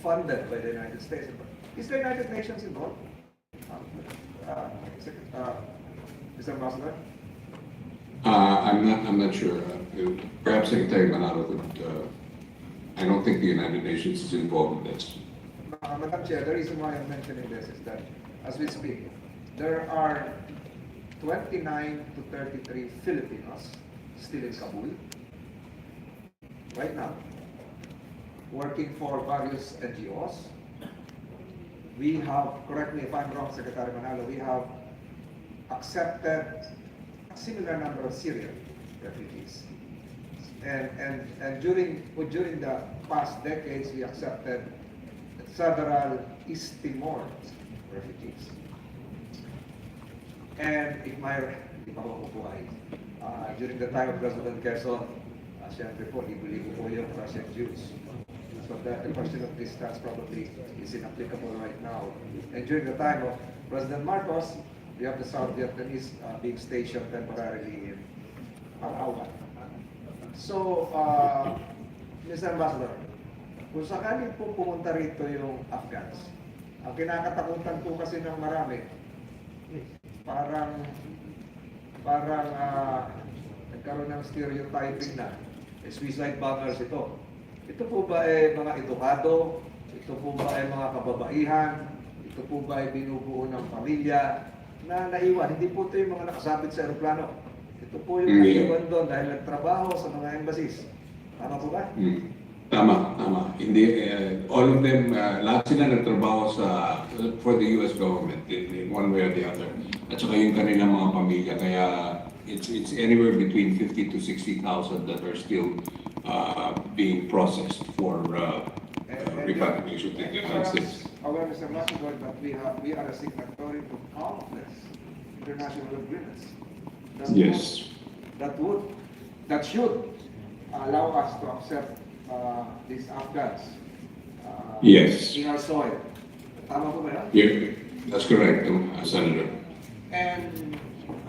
funded by the United States. Is the United Nations involved? Mr. Ambassador? I'm not sure. Perhaps Secretary Manalo could. I don't think the United Nations is involved in this. Madam Chair, the reason why I'm mentioning this is that as we speak, there are 29 to 33 Filipinos still in Kabul right now, working for various NGOs. We have, correct me if I'm wrong, Secretary Manalo, we have accepted a similar number of Syrian refugees. And during the past decades, we accepted several East Timor refugees. And during the time of President Quezon, siyempre po, libo-libo po yung Russian Jews. So the question of distance probably is inapplicable right now. And during the time of President Marcos, we have the South Vietnamese being stationed temporarily in Ayaw. So, Mr. Ambassador, kung sakaling po pumunta rito yung Afghans, ang kinakatakutan po kasi ng marami, parang nagkaroon ng stereotyping na suicide bombers ito. Ito po ba ay mga edukado? Ito po ba ay mga kababaihan? Ito po ba ay binubuo ng pamilya na naiwan? Hindi po ito yung mga nakasabit sa aeroplano. Ito po yung naiwan doon dahil nagtrabaho sa mga embassies. Tama po ba? Tama. Hindi, all of them, lahat sila nagtrabaho for the US government in one way or the other. At saka yung kanilang mga pamilya. Kaya it's anywhere between 50 to 60,000 that are still being processed for repatriation to the United States. However, Mr. Ambassador, that we are a signatory to countless international agreements. That should allow us to accept these Afghans in our soil. Tama po ba yan? Yeah, that's correct, Senator. And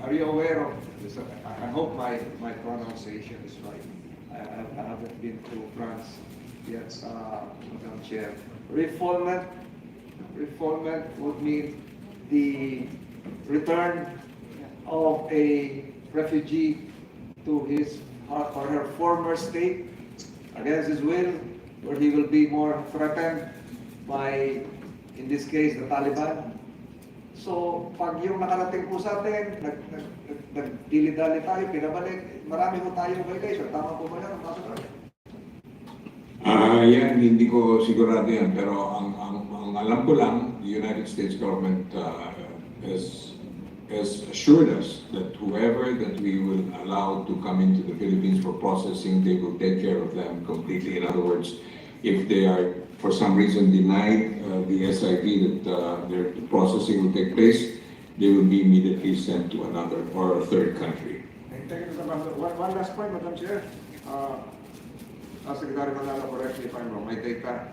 are you aware of this? I hope my pronunciation is right. I haven't been to France yet, Madam Chair. Refoulement would mean the return of a refugee to his or her former state against his will, where he will be more threatened by, in this case, the Taliban. So, pag yung nakarating po sa atin, nagdili-dali tayo, pinabalik, marami po tayong violation. Tama po ba yan, Ambassador? Yan, hindi ko sigurado yan. Pero ang alam ko lang, the United States government has assured us that whoever that we will allow to come into the Philippines for processing, they will take care of them completely. In other words, if they are for some reason denied the SIP that their processing will take place, they will be immediately sent to another or a third country. Thank you, Mr. Ambassador. One last point, Madam Chair. Secretary Manalo, correct me if I'm wrong, my data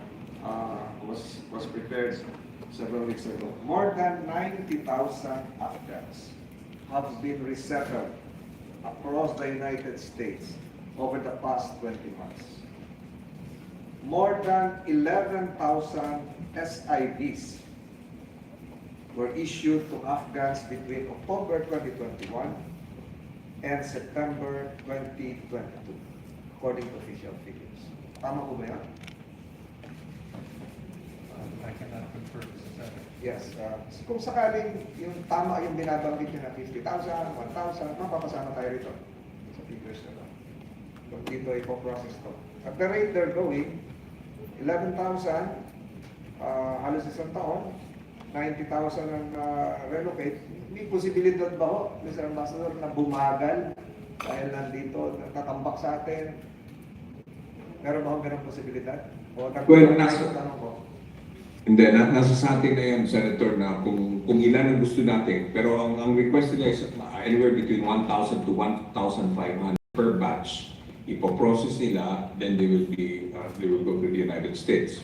was prepared several weeks ago. More than 90,000 Afghans have been resettled across the United States over the past 20 months. More than 11,000 SIVs were issued to Afghans between October 2021 and September 2022, according to official figures. Tama po ba yan? I cannot confirm this. Yes. Kung sakaling yung tama yung binabanggit nyo na 50,000, 1,000, mapapasama tayo rito sa figures na to. Kung dito ipoprocess to. At the rate they're going, 11,000, halos isang taon, 90,000 ang relocate. May posibilidad ba ho, Mr. Ambassador, na bumagal dahil nandito, tatambak sa atin? Meron ba ho ganang posibilidad? O tanong ko? Hindi, nasa sa atin na yan, Senator, na kung ilan ang gusto natin. Pero ang request nila is anywhere between 1,000 to 1,500 per batch. Ipoprocess nila, then they will go to the United States.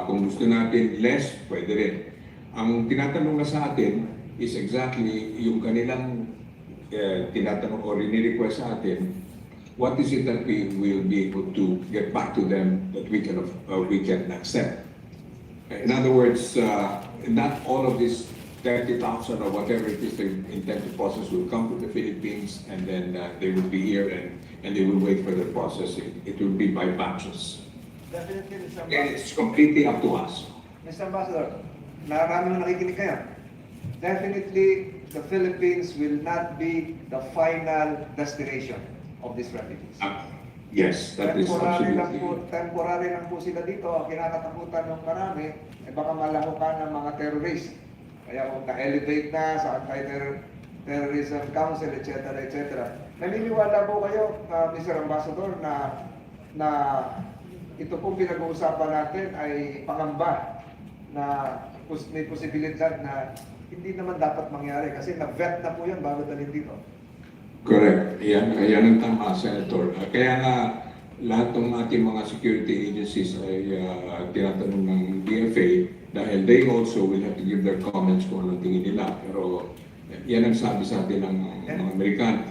Kung gusto natin less, pwede rin. Ang tinatanong na sa atin is exactly yung kanilang tinatanong o rini-request sa atin what is it that we will be able to get back to them that we can accept? In other words, not all of this 30,000 or whatever it is they intend to process will come to the Philippines, and then they will be here and they will wait for the processing. It will be by batches. Definitely, Mr. And Ambassador. it's completely up to us. Mr. Ambassador, marami mo nakikinig kayo. Definitely, the Philippines will not be the final destination of these refugees. Yes, that is absolutely. Temporary lang po sila dito. Ang kinakatakutan ng marami, baka malahukan ng mga terrorist. Kaya kung na-elevate na sa Anti-Terrorism Council, etc., etc. Naniniwala po kayo, Mr. Ambassador, na ito pong pinag-uusapan natin ay pangamba na may posibilidad na hindi naman dapat mangyari kasi na-vet na po yan bago dalhin dito. Correct. Yan ang tama, Senator. Kaya nga, lahat ng ating mga security agencies ay tinatanong ng DFA dahil they also will have to give their comments kung anong tingin nila. Pero yan ang sabi sa atin ng mga Amerikano.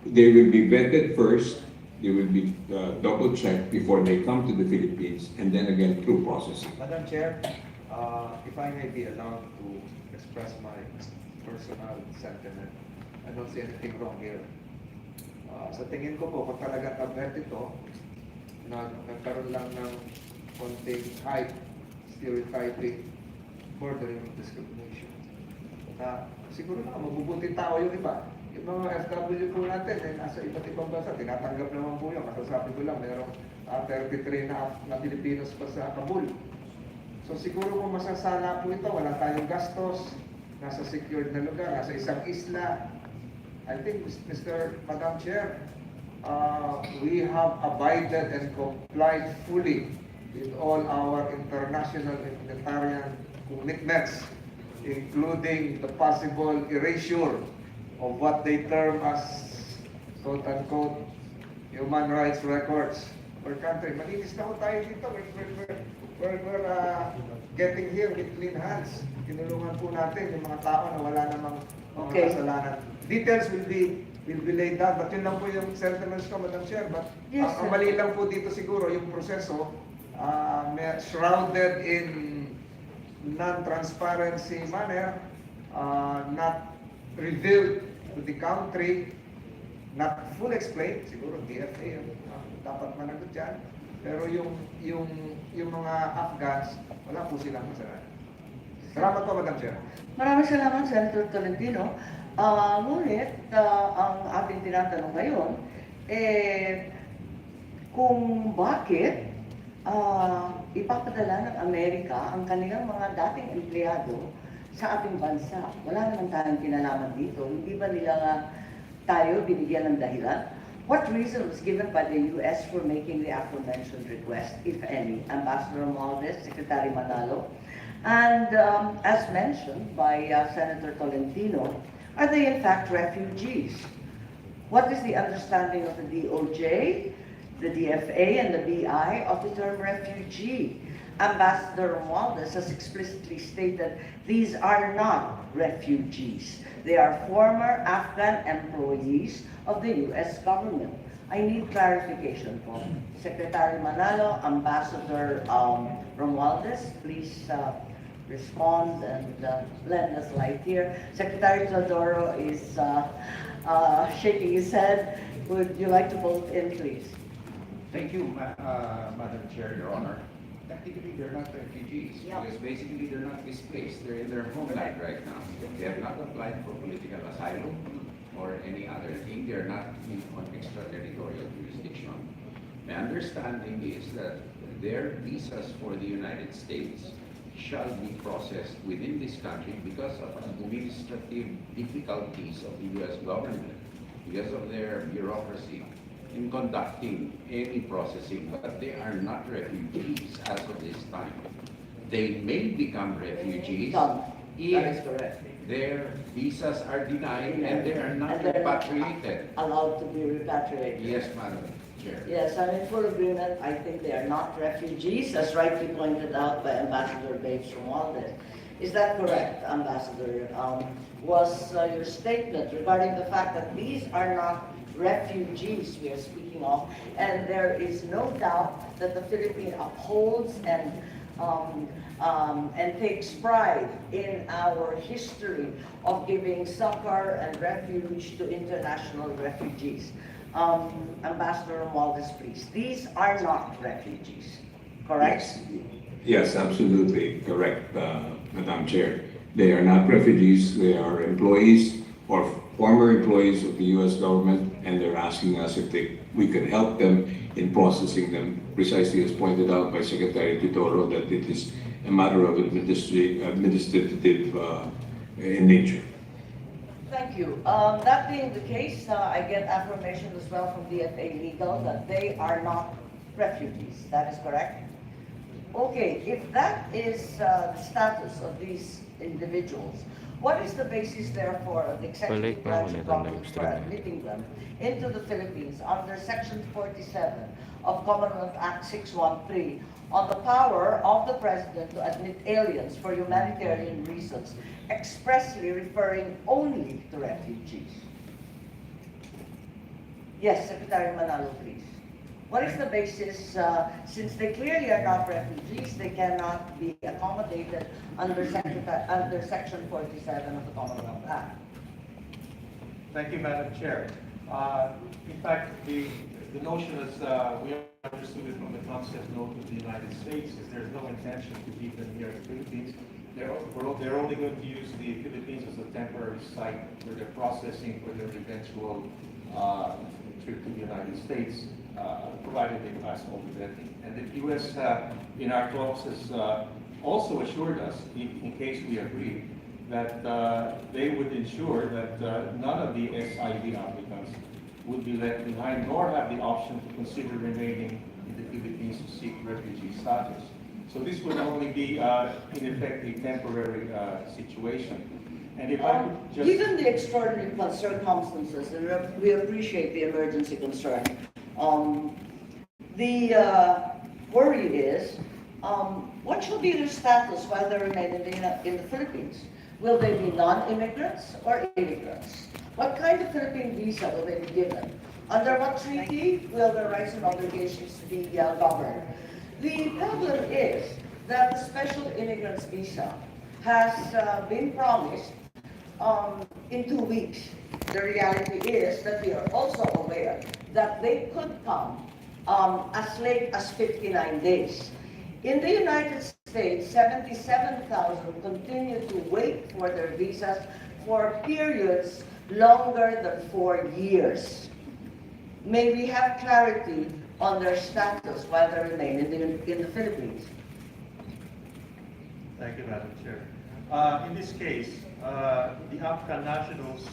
They will be vetted first, they will be double-checked before they come to the Philippines, and then again through processing. Madam Chair, if I may be allowed to express my personal sentiment, I don't see anything wrong here. Sa tingin ko po, kung talagang na-vet ito, nagkaroon lang ng konting hype, stereotyping, bordering on discrimination. Siguro na, mabubuting tao yung iba. Yung mga FW po natin, nasa iba't ibang bansa, tinatanggap naman po yun. Kasasabi ko lang, mayroong 33 na Pilipinos pa sa Kabul. So siguro kung masasala po ito, wala tayong gastos, nasa secured na lugar, nasa isang isla. I think, Madam Chair, we have abided and complied fully with all our international humanitarian commitments, including the possible erasure of what they term as quote-unquote human rights records per country. Malinis na ho tayo dito. We're getting here with clean hands. Tinulungan po natin yung mga tao na wala namang mga kasalanan. Details will be laid down, but yun lang po yung sentiments ko, Madam Chair. But Yes, ang mali lang po dito siguro yung proseso shrouded in non-transparency manner, not revealed to the country, not full explained, siguro DFA dapat managot dyan. Pero yung mga Afghans, wala po silang masalanan. Salamat po, Madam Chair. Maraming salamat, Senator Tolentino. Ngunit, ang ating tinatanong ngayon, kung bakit ipapadala ng Amerika ang kanilang mga dating empleyado sa ating bansa. Wala naman tayong kinalaman dito. Hindi ba nila tayo binigyan ng dahilan? What reason was given by the U.S. for making the aforementioned request, if any? Ambassador Romualdez, Secretary Manalo, and as mentioned by Senator Tolentino, are they in fact refugees? What is the understanding of the DOJ, the DFA, and the BI of the term refugee? Ambassador Romualdez has explicitly stated these are not refugees. They are former Afghan employees of the U.S. government. I need clarification from Secretary Manalo, Ambassador Romualdez. Please respond and lend us light here. Secretary Teodoro is shaking his head. Would you like to vote in, please? Thank you, Madam Chair, Your Honor. Technically, they're not refugees, Yeah. because basically they're not displaced. They're in their homeland right now. They have not applied for political asylum or any other thing. They're not on extraterritorial jurisdiction. My understanding is that their visas for the United States shall be processed within this country because of administrative difficulties of the U.S. government, because of their bureaucracy in conducting any processing, but they are not refugees as of this time. They may become refugees Done. That is if correct. their visas are denied and they are not And they're not repatriated. allowed to be repatriated. Yes, Madam Chair. Yes, I'm in full agreement. I think they are not refugees, as rightly pointed out by Ambassador Babes Romualdez. Is that correct, Ambassador? Was your statement regarding the fact that these are not refugees we are speaking of, and there is no doubt that the Philippines upholds and takes pride in our history of giving succor and refuge to international refugees. Ambassador Romualdez, please. These are not refugees, correct? Yes, absolutely correct, Madam Chair. They are not refugees, they are employees or former employees of the U.S. government, and they're asking us if we can help them in processing them, precisely as pointed out by Secretary Titoro, that it is a matter of administrative in nature. Thank you. That being the case, I get affirmation as well from DFA Legal that they are not refugees. That is correct? Okay, if that is the status of these individuals, what is the basis therefore of the executive branch of government for admitting them into the Philippines under Section 47 of Commonwealth Act 613 on the power of the President to admit aliens for humanitarian reasons, expressly referring only to refugees? Yes, Secretary Manalo, please. What is the basis, since they clearly are not refugees, they cannot be accommodated under Section 47 of the Commonwealth Act? Thank you, Madam Chair. In fact, the notion as we understood it from the concept note of the United States is there's no intention to keep them here in the Philippines. They're only going to use the Philippines as a temporary site for their processing for their eventual trip to the United States, provided they pass all the vetting. And the U.S. In our talks has also assured us, in case we agree, that they would ensure that none of the SIV applicants would be left behind, nor have the option to consider remaining in the Philippines to seek refugee status. So this would only be, in effect, a temporary situation. And if I could just... Given the extraordinary circumstances, and we appreciate the emergency concern, the worry is, what shall be their status while they remain in the Philippines? Will they be non-immigrants or immigrants? What kind of Philippine visa will they be given? Under what treaty will their rights and obligations be governed? The problem is that the special immigrants visa has been promised in 2 weeks. The reality is that we are also aware that they could come as late as 59 days. In the United States, 77,000 continue to wait for their visas for periods longer than 4 years. May we have clarity on their status while they remain in the Philippines? Thank you, Madam Chair. In this case, the Afghan nationals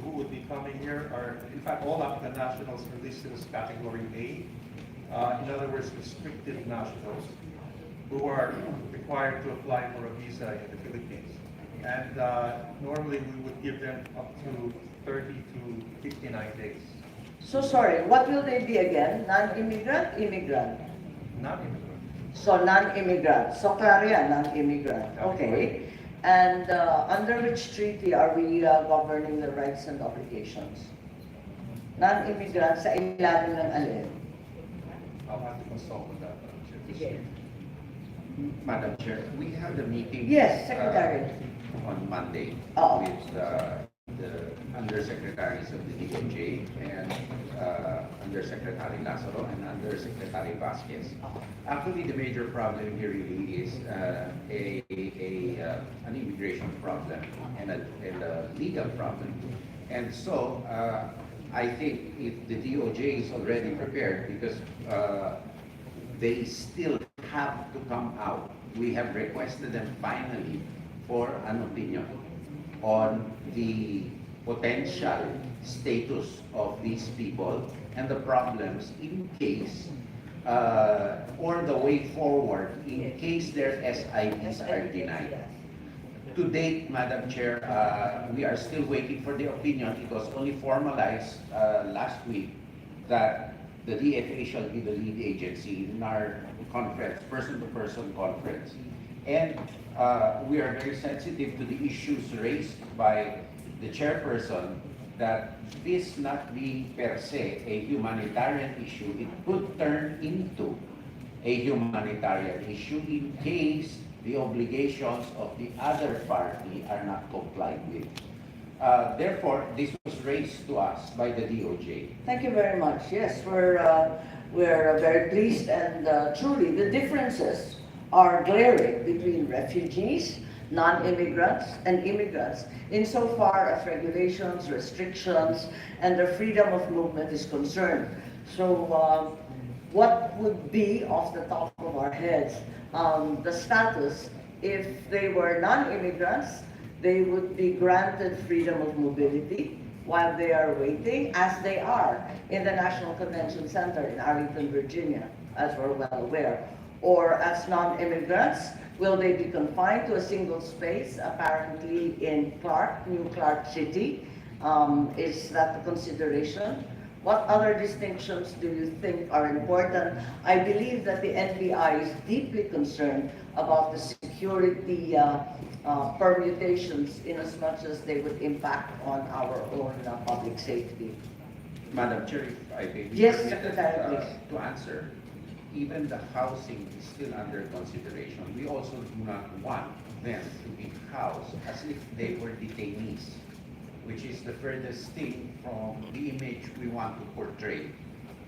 who would be coming here are, in fact, all Afghan nationals are listed as Category A. In other words, restricted nationals who are required to apply for a visa in the Philippines. And normally we would give them up to 30 to 59 days. So sorry, what will they be again? Non-immigrant, immigrant? Non-immigrant. So non-immigrant. So klaro yan, non-immigrant. Okay. And under which treaty are we governing the rights and obligations? Non-immigrant sa ilalim ng alin? I'll have to consult with that, Madam Chair. Sige. Madam Chair, we had a meeting. Yes, Secretary. On Monday Oo. with the Undersecretaries of the DOJ and Undersecretary Lazaro and Undersecretary Vasquez. Actually, the major problem here really is an immigration problem and a legal problem. And so, I think if the DOJ is already prepared, because they still have to come out. We have requested them finally for an opinion on the potential status of these people and the problems in case, or the way forward in case their SIVs are denied. To date, Madam Chair, we are still waiting for the opinion. It was only formalized last week that the DFA shall be the lead agency in our conference, person-to-person conference. And we are very sensitive to the issues raised by the chairperson that this not be per se a humanitarian issue, it could turn into a humanitarian issue in case the obligations of the other party are not complied with. Therefore, this was raised to us by the DOJ. Thank you very much. Yes, we're very pleased, and truly the differences are glaring between refugees, non-immigrants, and immigrants insofar as regulations, restrictions, and the freedom of movement is concerned. So what would be off the top of our heads the status if they were non-immigrants? They would be granted freedom of mobility while they are waiting, as they are in the National Convention Center in Arlington, Virginia, as we're well aware. Or as non-immigrants, will they be confined to a single space, apparently in New Clark City? Is that the consideration? What other distinctions do you think are important? I believe that the NBI is deeply concerned about the security permutations in as much as they would impact on our own public safety. Madam Chair, if I may be Yes, permitted, Secretary, please. to answer, even the housing is still under consideration. We also do not want them to be housed as if they were detainees, which is the furthest thing from the image we want to portray.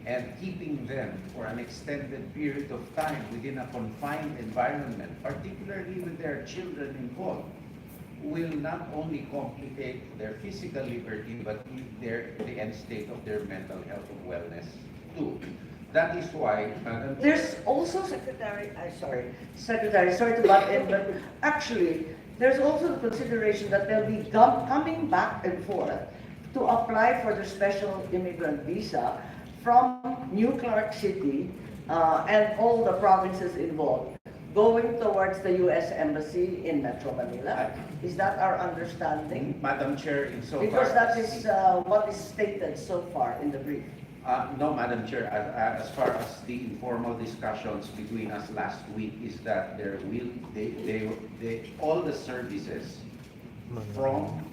And keeping them for an extended period of time within a confined environment, particularly with their children involved, will not only complicate their physical liberty, but the end state of their mental health and wellness too. That is why, Madam There's also, Secretary, sorry to butt in, but actually, there's also the consideration that they'll be coming back and forth to apply for the special immigrant visa from New Clark City and all the provinces involved, going towards the U.S. Embassy in Metro Manila. Is that our understanding? Madam Chair, in so Because far that is what is stated so far in the brief. No, Madam Chair, as far as the informal discussions between us last week is that there will, all the services from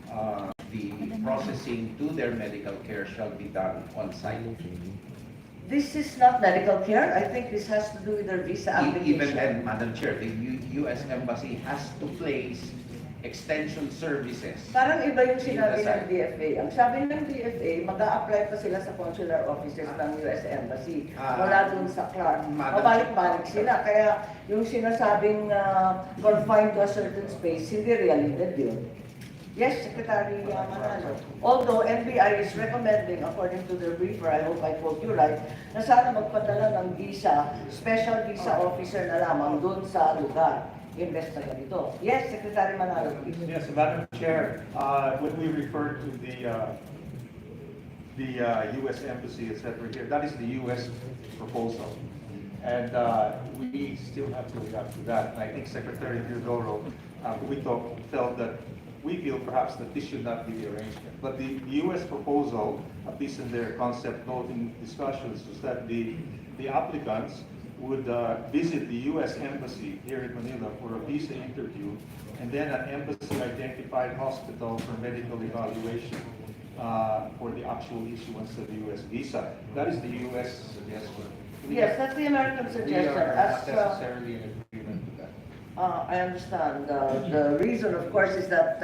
the processing to their medical care shall be done on site. This is not medical care. I think this has to do with their visa application. Even then, Madam Chair, the U.S. Embassy has to place extension services. Parang iba yung sinabi ng DFA. Ang sabi ng DFA, mag-a-apply pa sila sa consular offices ng US Embassy. Wala dun sa Clark. Mabalik-balik sila. Kaya yung sinasabing confined to a certain space, hindi realidad yun. Yes, Secretary Manalo. Although NBI is recommending, according to their briefer, I hope I quote you right, na sana magpadala ng visa, special visa officer na lamang dun sa lugar. Invest na ganito. Yes, Secretary Manalo, please. Yes, Madam Chair, when we refer to the U.S. Embassy, etc. here, that is the U.S. proposal. And we still have to react to that. And I think Secretary Teodoro, felt that we feel perhaps that this should not be the arrangement. But the U.S. proposal, at least in their concept note in discussions, was that the applicants would visit the U.S. Embassy here in Manila for a visa interview, and then an embassy-identified hospital for medical evaluation for the actual issuance of the U.S. visa. That is the U.S. suggestion. Yes, that's the American suggestion. We are not necessarily in agreement with that. I understand. The reason, of course, is that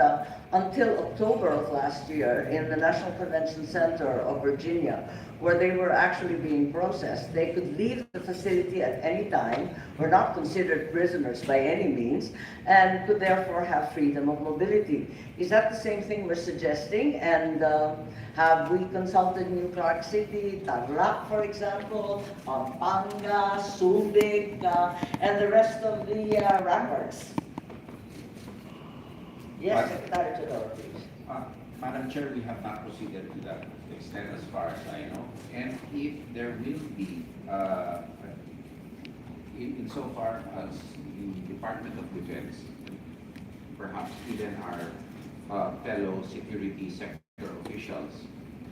until October of last year, in the National Convention Center of Virginia, where they were actually being processed, they could leave the facility at any time, were not considered prisoners by any means, and could therefore have freedom of mobility. Is that the same thing we're suggesting? And have we consulted New Clark City, Tarlac, for example, Pampanga, Subic, and the rest of the ramparts? Yes, Secretary Teodoro, please. Madam Chair, we have not proceeded to that extent as far as I know. And if there will be, insofar as the Department of Defense, perhaps even our fellow security sector officials,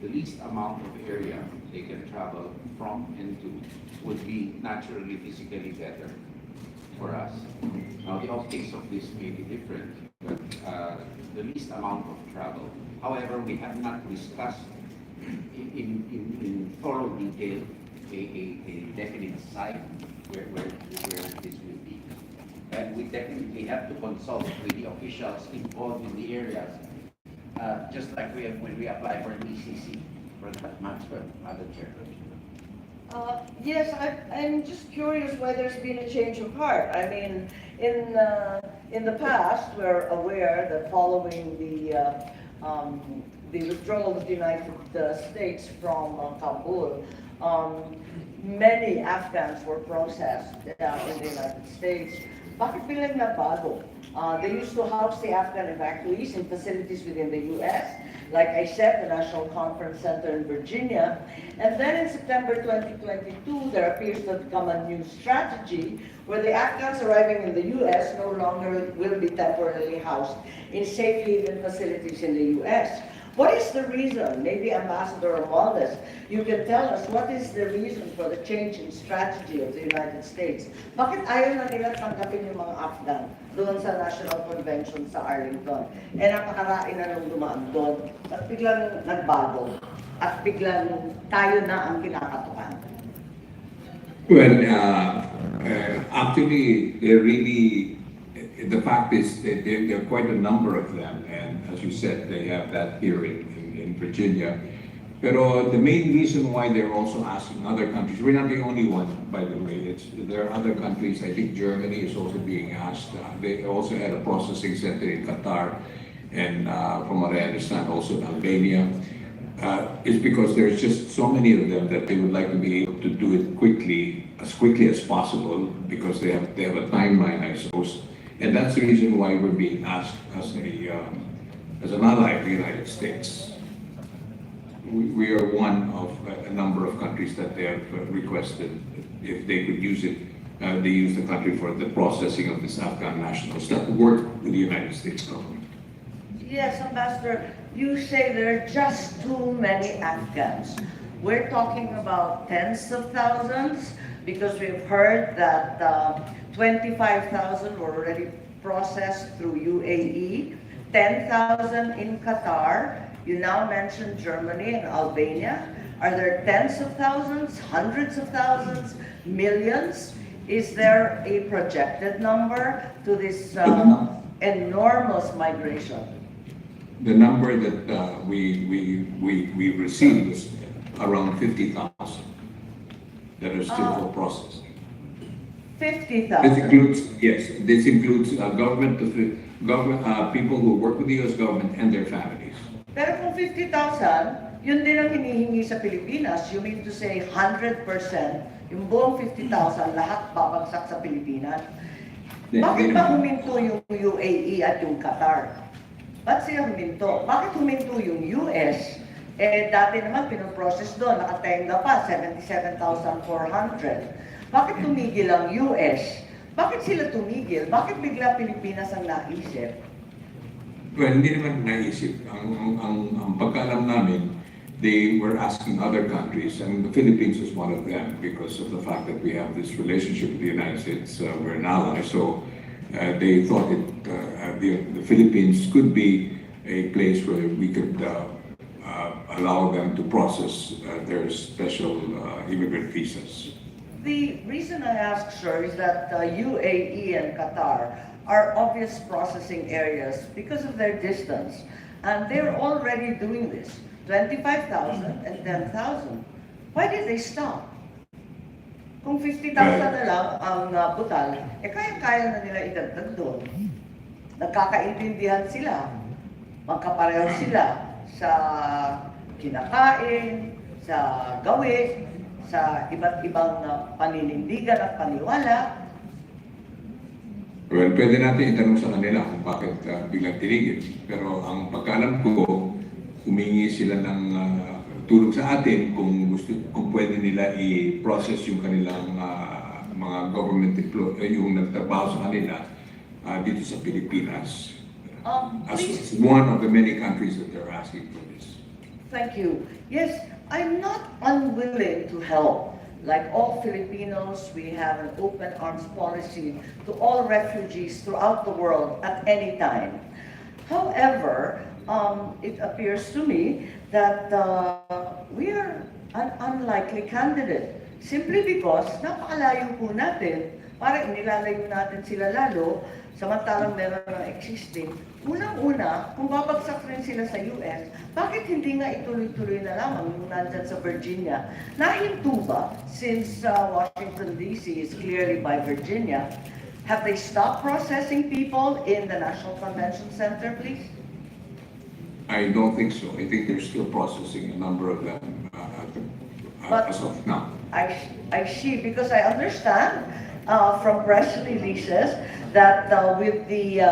the least amount of area they can travel from and to would be naturally physically better for us. Now, the optics of this may be different, the least amount of travel. However, we have not discussed in thorough detail a definite site where this will be. And we definitely have to consult with the officials involved in the areas, just like we have when we apply for an ECC, for that matter, Madam Chair. Yes, I'm just curious why there's been a change of heart. I mean, in the past, we're aware that following the withdrawal of the United States from Kabul, many Afghans were processed in the United States. Bakit bilang nabago? They used to house the Afghan evacuees in facilities within the U.S., like I said, the National Conference Center in Virginia. And then in September 2022, there appears to have come a new strategy where the Afghans arriving in the U.S. no longer will be temporarily housed in safe haven facilities in the U.S. What is the reason? Maybe Ambassador Romualdez, you can tell us what is the reason for the change in strategy of the United States? Bakit ayaw na nila tanggapin yung mga Afghan doon sa National Convention sa Arlington? Napakarain na nung dumaan doon at biglang nagbago at biglang tayo na ang kinakatukan. Well, actually, they're really, the fact is that there are quite a number of them, and as you said, they have that here in Virginia. Pero the main reason why they're also asking other countries, we're not the only one, by the way. There are other countries. I think Germany is also being asked. They also had a processing center in Qatar, and from what I understand, also in Albania. Is because there's just so many of them that they would like to be able to do it quickly as possible, because they have a timeline, I suppose. And that's the reason why we're being asked as an ally of the United States. We are one of a number of countries that they have requested if they could use it. They use the country for the processing of these Afghan nationals that work with the United States government. Yes, Ambassador, you say there are just too many Afghans. We're talking about tens of thousands, because we've heard that 25,000 were already processed through UAE, 10,000 in Qatar. You now mentioned Germany and Albania. Are there tens of thousands, hundreds of thousands, millions? Is there a projected number to this enormous migration? The number that we received was around 50,000 that are still for processing. 50,000? This includes government people who work with the U.S. government and their families. Pero kung 50,000, yun din ang hinihingi sa Pilipinas. You mean to say 100%, yung buong 50,000, lahat babagsak sa Pilipinas? Bakit ba huminto yung UAE at yung Qatar? Ba't sila huminto? Bakit huminto yung US? Dati naman pinoprocess doon, nakatenga pa, 77,400. Bakit tumigil ang US? Bakit sila tumigil? Bakit bigla Pilipinas ang naisip? Well, hindi naman naisip. Ang pagkaalam namin, they were asking other countries, and the Philippines is one of them because of the fact that we have this relationship with the United States. We're an ally, so they thought the Philippines could be a place where we could allow them to process their special immigrant visas. The reason I ask, sir, is that UAE and Qatar are obvious processing areas because of their distance. And they're already doing this, 25,000 and 10,000. Why did they stop? Kung 50,000 na lang ang butal, kaya-kaya na nila idagdag doon. Nagkakaintindihan sila, magkapareho sila sa kinakain, sa gawi, sa iba't ibang paninindigan at paniwala. Well, pwede natin itanong sa kanila kung bakit biglang tinigil. Pero ang pagkaalam ko, humingi sila ng tulong sa atin kung pwede nila i-process yung kanilang mga government employee, yung nagtrabaho sa kanila dito sa Pilipinas. As one of the many countries that they're asking for this. Thank you. Yes, I'm not unwilling to help. Like all Filipinos, we have an open arms policy to all refugees throughout the world at any time. However, it appears to me that we are an unlikely candidate simply because napakalayo po natin, parang nilalayo natin sila lalo, samantalang meron ng existing. Unang-una, kung babagsak rin sila sa US, bakit hindi nga ituloy-tuloy na lamang yung nandyan sa Virginia? Nahinto ba, since Washington DC is clearly by Virginia, have they stopped processing people in the National Convention Center, please? I don't think so. I think they're still processing a number of them But- as of now. I see, because I understand from press releases that with the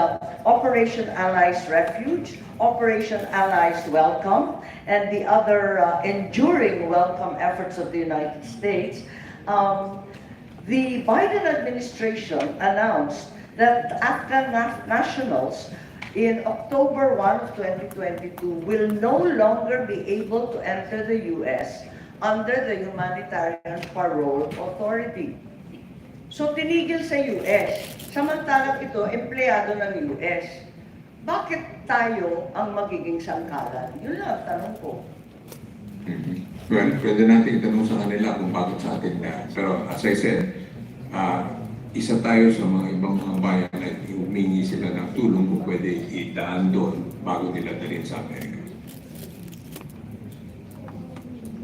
Operation Allies Refuge, Operation Allies Welcome, and the other enduring welcome efforts of the United States, the Biden administration announced that Afghan nationals in October 1 of 2022 will no longer be able to enter the U.S. under the Humanitarian Parole Authority. So tinigil sa US, samantalang ito, empleyado ng US. Bakit tayo ang magiging sangkalan? Yun lang ang tanong ko. Well, pwede natin itanong sa kanila kung bakit sa atin na. Pero as I said, isa tayo sa mga ibang mga bayan na humingi sila ng tulong kung pwede idaan doon bago nila dalhin sa Amerika.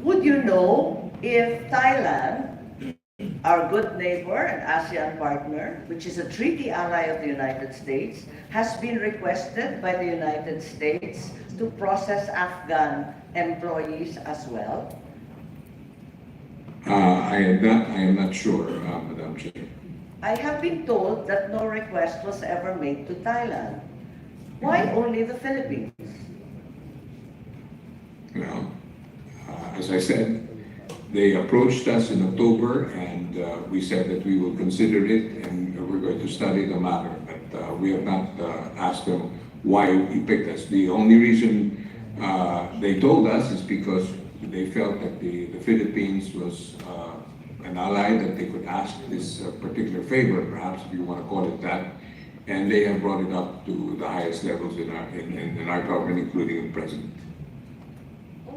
Would you know if Thailand, our good neighbor and ASEAN partner, which is a treaty ally of the United States, has been requested by the United States to process Afghan employees as well? I am not sure, Madam Chair. I have been told that no request was ever made to Thailand. Why only the Philippines? Well, as I said, they approached us in October and we said that we will consider it and we're going to study the matter. But we have not asked them why he picked us. The only reason they told us is because they felt that the Philippines was an ally that they could ask this particular favor, perhaps if you want to call it that, and they have brought it up to the highest levels in our government, including the president.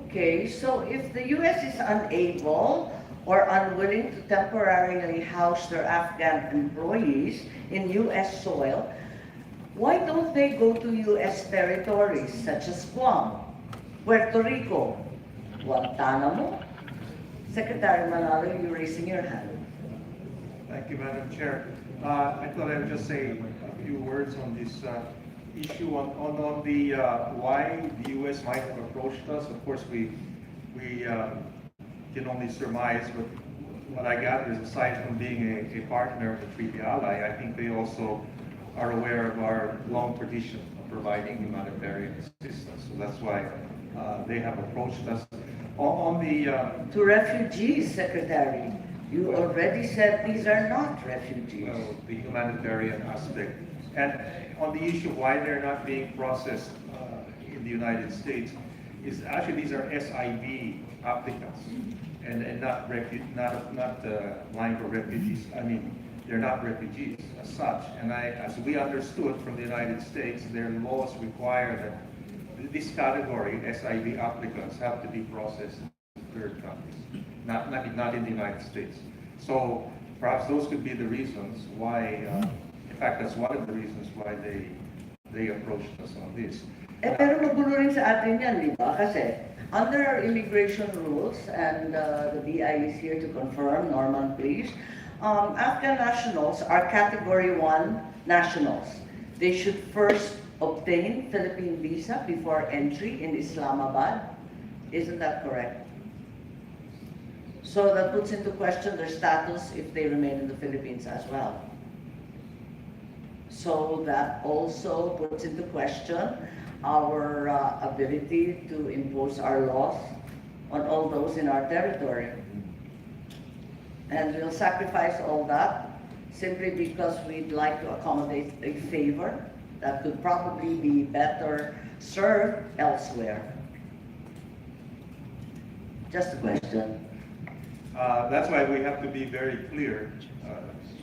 Okay, so if the U.S. is unable or unwilling to temporarily house their Afghan employees in U.S. soil, why don't they go to U.S. territories such as Guam, Puerto Rico, Guantanamo? Secretary Manalo, you're raising your hand. Thank you, Madam Chair. I thought I would just say a few words on this issue on the why the U.S. might have approached us. Of course, we can only surmise, but what I gather is aside from being a partner of the treaty ally, I think they also are aware of our long tradition of providing humanitarian assistance. So that's why they have approached us. To refugees, Secretary, you already said these are not refugees. The humanitarian aspect. And on the issue of why they're not being processed in the United States, is actually these are SIV applicants and not line for refugees. I mean, they're not refugees as such. And as we understood from the United States, their laws require that this category, SIV applicants, have to be processed in third countries, not in the United States. So perhaps those could be the reasons why, in fact, that's one of the reasons why they approached us on this. Pero magulo rin sa atin yan, di ba? Kasi under our immigration rules, and the BI is here to confirm, Norman, please, Afghan nationals are Category 1 nationals. They should first obtain Philippine visa before entry in Islamabad. Isn't that correct? So that puts into question their status if they remain in the Philippines as well. So that also puts into question our ability to impose our laws on all those in our territory. And we'll sacrifice all that simply because we'd like to accommodate a favor that could probably be better served elsewhere. Just a question. That's why we have to be very clear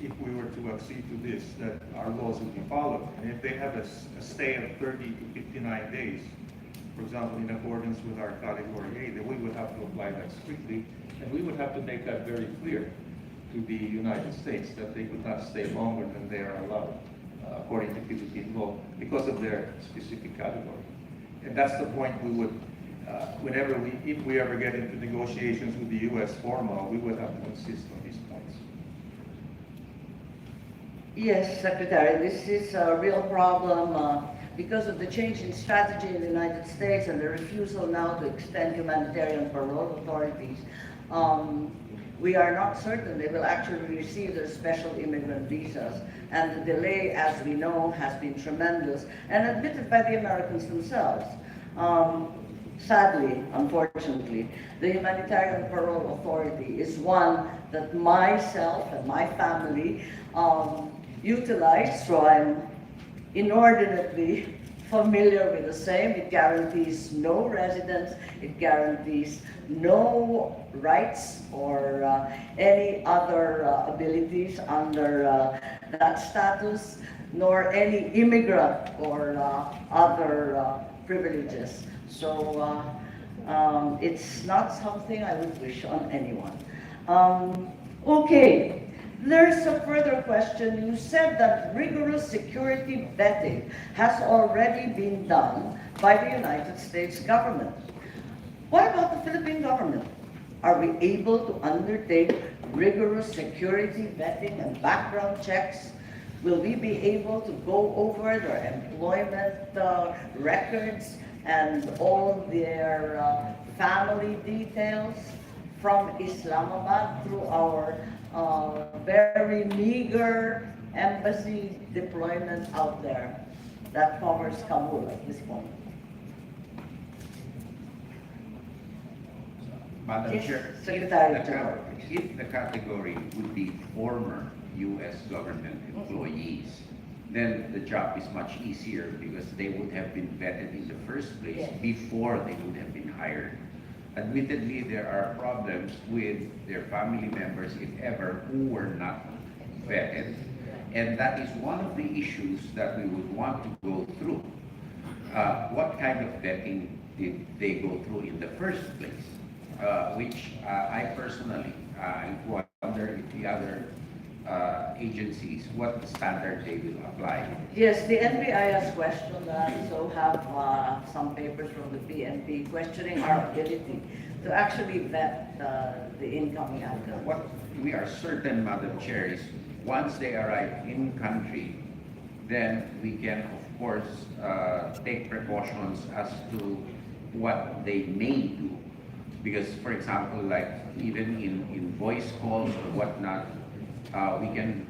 if we were to accede to this, that our laws will be followed. And if they have a stay of 30 to 59 days, for example, in accordance with our category A, then we would have to apply that strictly, and we would have to make that very clear to the United States that they could not stay longer than they are allowed, according to Philippine law, because of their specific category. And that's the point we would, if we ever get into negotiations with the U.S. formal, we would have to insist on these points. Yes, Secretary, this is a real problem because of the change in strategy in the United States and the refusal now to extend humanitarian parole authorities. We are not certain they will actually receive their special immigrant visas. And the delay, as we know, has been tremendous and admitted by the Americans themselves. Sadly, unfortunately, the Humanitarian Parole Authority is one that myself and my family utilize, so I'm inordinately familiar with the same. It guarantees no residence, it guarantees no rights or any other abilities under that status, nor any immigrant or other privileges. So it's not something I would wish on anyone. Okay. There's a further question. You said that rigorous security vetting has already been done by the United States government. What about the Philippine government? Are we able to undertake rigorous security vetting and background checks? Will we be able to go over their employment records and all their family details from Islamabad through our very meager embassy deployment out there that covers Kabul at this point? Madam Yes, Chair, Secretary General. if the category would be former U.S. government employees, then the job is much easier because they would have been vetted in the first place Yes. before they would have been hired. Admittedly, there are problems with their family members, if ever, who were not vetted. And that is one of the issues that we would want to go through. What kind of vetting did they go through in the first place? Which I personally wonder if the other agencies, what standard they will apply. Yes, the NBI has questioned that, so have some papers from the PNP questioning our ability to actually vet the incoming applicants. What we are certain, Madam Chair, is once they arrive in country, then we can, of course, take precautions as to what they may do. Because, for example, like even in voice calls or whatnot, we can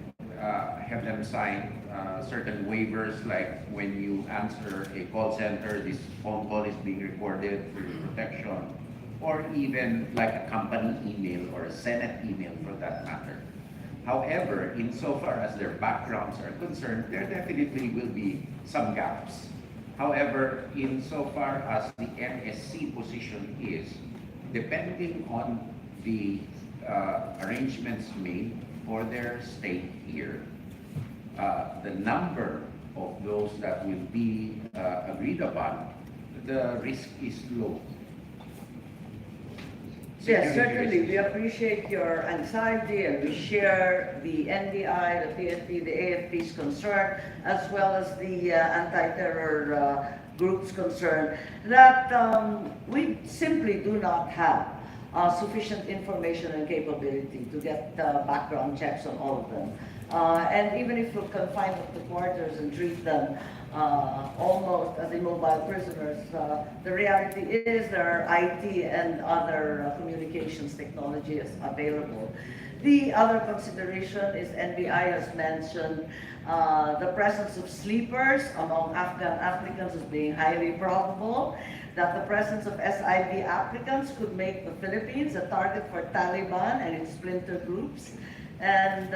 have them sign certain waivers, like when you answer a call center, this phone call is being recorded for your protection, or even like a company email or a Senate email for that matter. However, insofar as their backgrounds are concerned, there definitely will be some gaps. However, insofar as the MSC position is, depending on the arrangements made for their stay here, the number of those that will be agreed upon, the risk is low. Yes, certainly. We appreciate your anxiety and we share the NDI, the PNP, the AFP's concern, as well as the anti-terror group's concern, that we simply do not have sufficient information and capability to get background checks on all of them. And even if we confine them to quarters and treat them almost as immobile prisoners, the reality is there are IT and other communications technologies available. The other consideration is NBI has mentioned the presence of sleepers among Afghan applicants as being highly probable, that the presence of SIV applicants could make the Philippines a target for Taliban and its splinter groups, and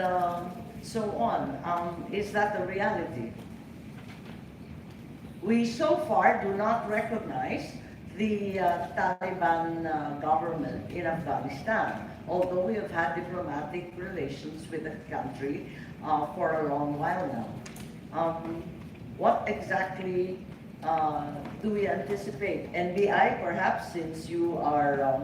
so on. Is that the reality? We so far do not recognize the Taliban government in Afghanistan. although we have had diplomatic relations with the country for a long while now. What exactly do we anticipate? NBI, perhaps, since you are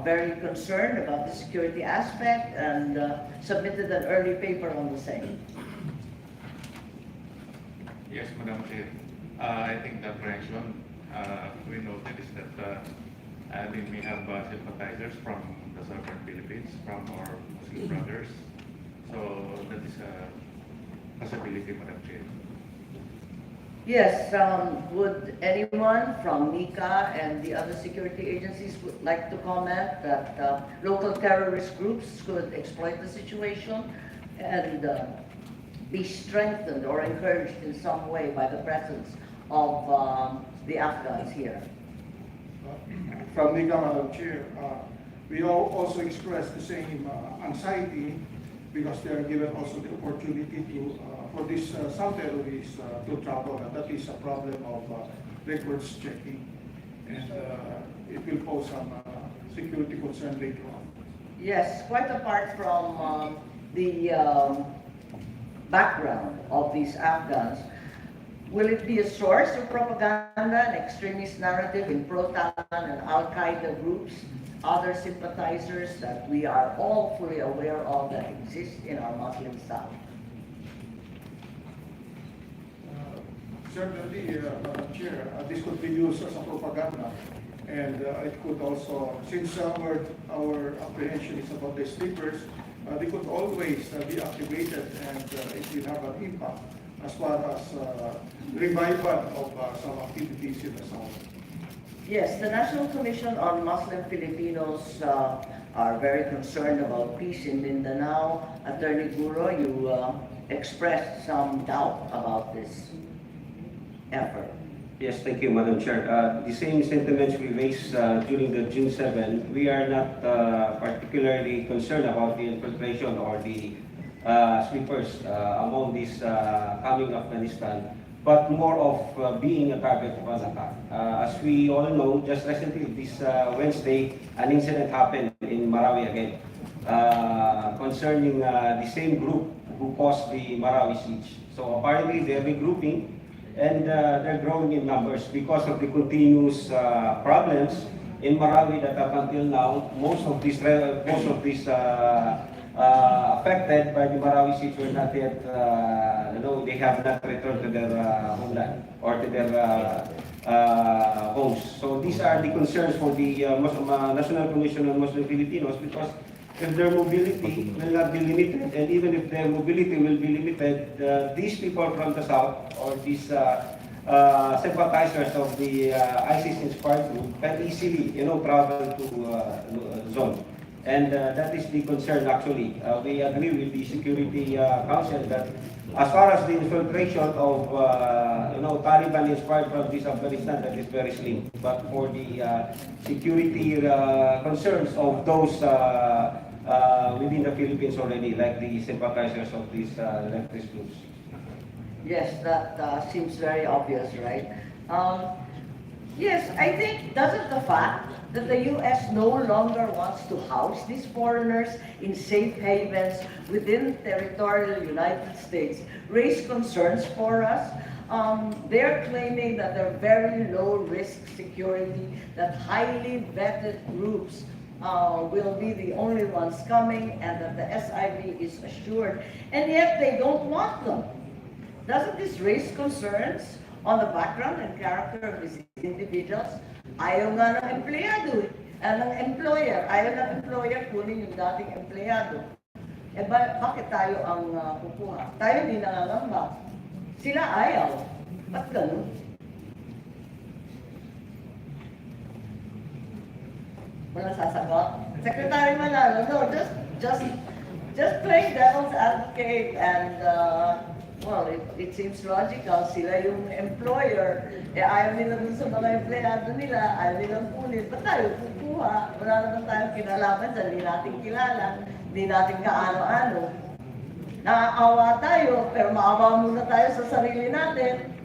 very concerned about the security aspect and submitted an early paper on the same. Yes, Madam Chair. I think the apprehension we noted is that we may have sympathizers from the southern Philippines, from our Muslim brothers. So that is a possibility, Madam Chair. Yes, would anyone from NICA and the other security agencies would like to comment that local terrorist groups could exploit the situation and be strengthened or encouraged in some way by the presence of the Afghans here? From NICA, Madam Chair, we all also express the same anxiety because they are given also the opportunity to, for this some terrorists to travel, and that is a problem of records checking, and it will pose some security concern later on. Yes, quite apart from the background of these Afghans, will it be a source of propaganda and extremist narrative in pro-Taliban and Al-Qaeda groups, other sympathizers that we are all fully aware of that exist in our Muslim South? Certainly, Madam Chair, this could be used as a propaganda, and it could also, since our apprehension is about the sleepers, they could always be activated, and it will have an impact as far as revival of some activities in the South. Yes, the National Commission on Muslim Filipinos are very concerned about peace in Mindanao. Attorney Guro, you expressed some doubt about this effort. Yes, thank you, Madam Chair. The same sentiments we raised during the June 7, we are not particularly concerned about the infiltration or the sleepers among these coming Afghanistan, but more of being a target of an attack. As we all know, just recently, this Wednesday, an incident happened in Marawi again, concerning the same group who caused the Marawi siege. So apparently they're regrouping, and they're growing in numbers because of the continuous problems in Marawi that up until now, most of these affected by the Marawi siege were not yet, they have not returned to their homeland or to their homes. So these are the concerns for the National Commission on Muslim Filipinos, because if their mobility will not be limited, and even if their mobility will be limited, these people from the south or these sympathizers of the ISIS-inspired group can easily, travel to zone. And that is the concern actually. We agree with the Security Council that as far as the infiltration of Taliban-inspired from this Afghanistan, that is very slim. But for the security concerns of those within the Philippines already, like the sympathizers of these leftist groups. Yes, that seems very obvious, right? Yes, I think, doesn't the fact that the U.S. no longer wants to house these foreigners in safe havens within territorial United States raise concerns for us? They're claiming that they're very low-risk security, that highly vetted groups will be the only ones coming, and that the SIV is assured, and yet they don't want them. Doesn't this raise concerns on the background and character of these individuals? Ayaw nga ng empleyado ng employer. Ayaw ng employer kunin yung dating empleyado. Bakit tayo ang kukuha? Tayo di nangangamba. Sila ayaw. Ba't ganun? Wala sasagot? Secretary Manalo, no, just playing devil's advocate, and well, it seems logical. Sila yung employer, ayaw nila dun sa mga empleyado nila, ayaw nilang kunin. Ba't tayo kukuha? Wala naman tayong kinalaman dyan, hindi natin kilala, hindi natin kaano-ano. Naaawa tayo, pero maawa muna tayo sa sarili natin.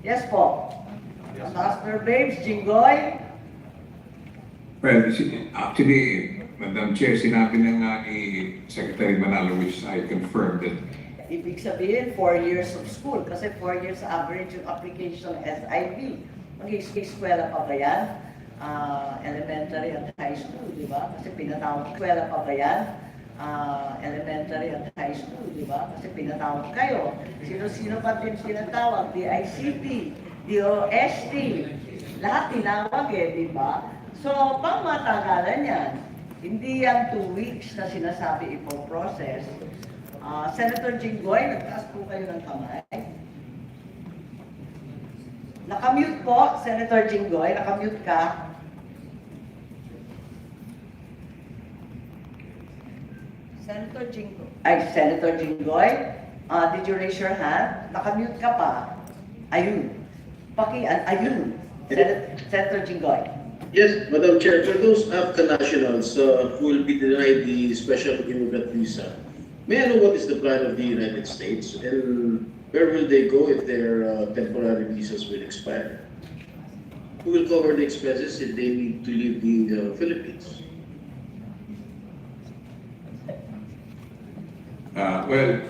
Yes po. Master Babes, Jinggoy. Well, actually, Madam Chair, sinabi na nga ni Secretary Manalo, which I confirmed that Ibig sabihin, 4 years of school. Kasi 4 years average yung application SIV. Mag-eskwela pa ba yan? Elementary at high school, di ba? Kasi pinatawag, eskwela pa ba yan? Elementary at high school, di ba? Kasi pinatawag kayo. Sino-sino pa din sinatawag? DICT, DOST, lahat tinawag di ba? So, pang matagalan yan, hindi yan 2 weeks na sinasabi ipo-process. Senator Jinggoy, nagtaas po kayo ng kamay. Nakamute po, Senator Jinggoy, nakamute ka. Senator Jinggoy, did you raise your hand? Nakamute ka pa. Ayun. Ayun. Senator Jinggoy. Yes, Madam Chair, for those Afghan nationals who will be denied the special immigrant visa, may I know what is the plan of the United States and where will they go if their temporary visas will expire? Who will cover the expenses if they need to leave the Philippines? well,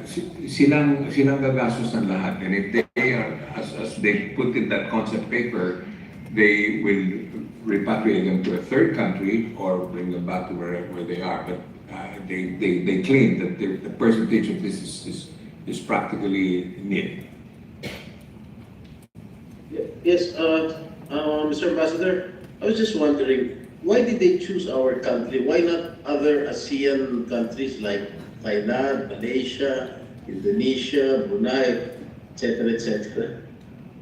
silang gagastos ng lahat. And if they are, as they put in that concept paper, they will repatriate them to a third country or bring them back to where they are. But they claim that the percentage of this is practically nil. Yes, Mr. Ambassador, I was just wondering, why did they choose our country? Why not other ASEAN countries like Thailand, Malaysia, Indonesia, Brunei, etc., etc.?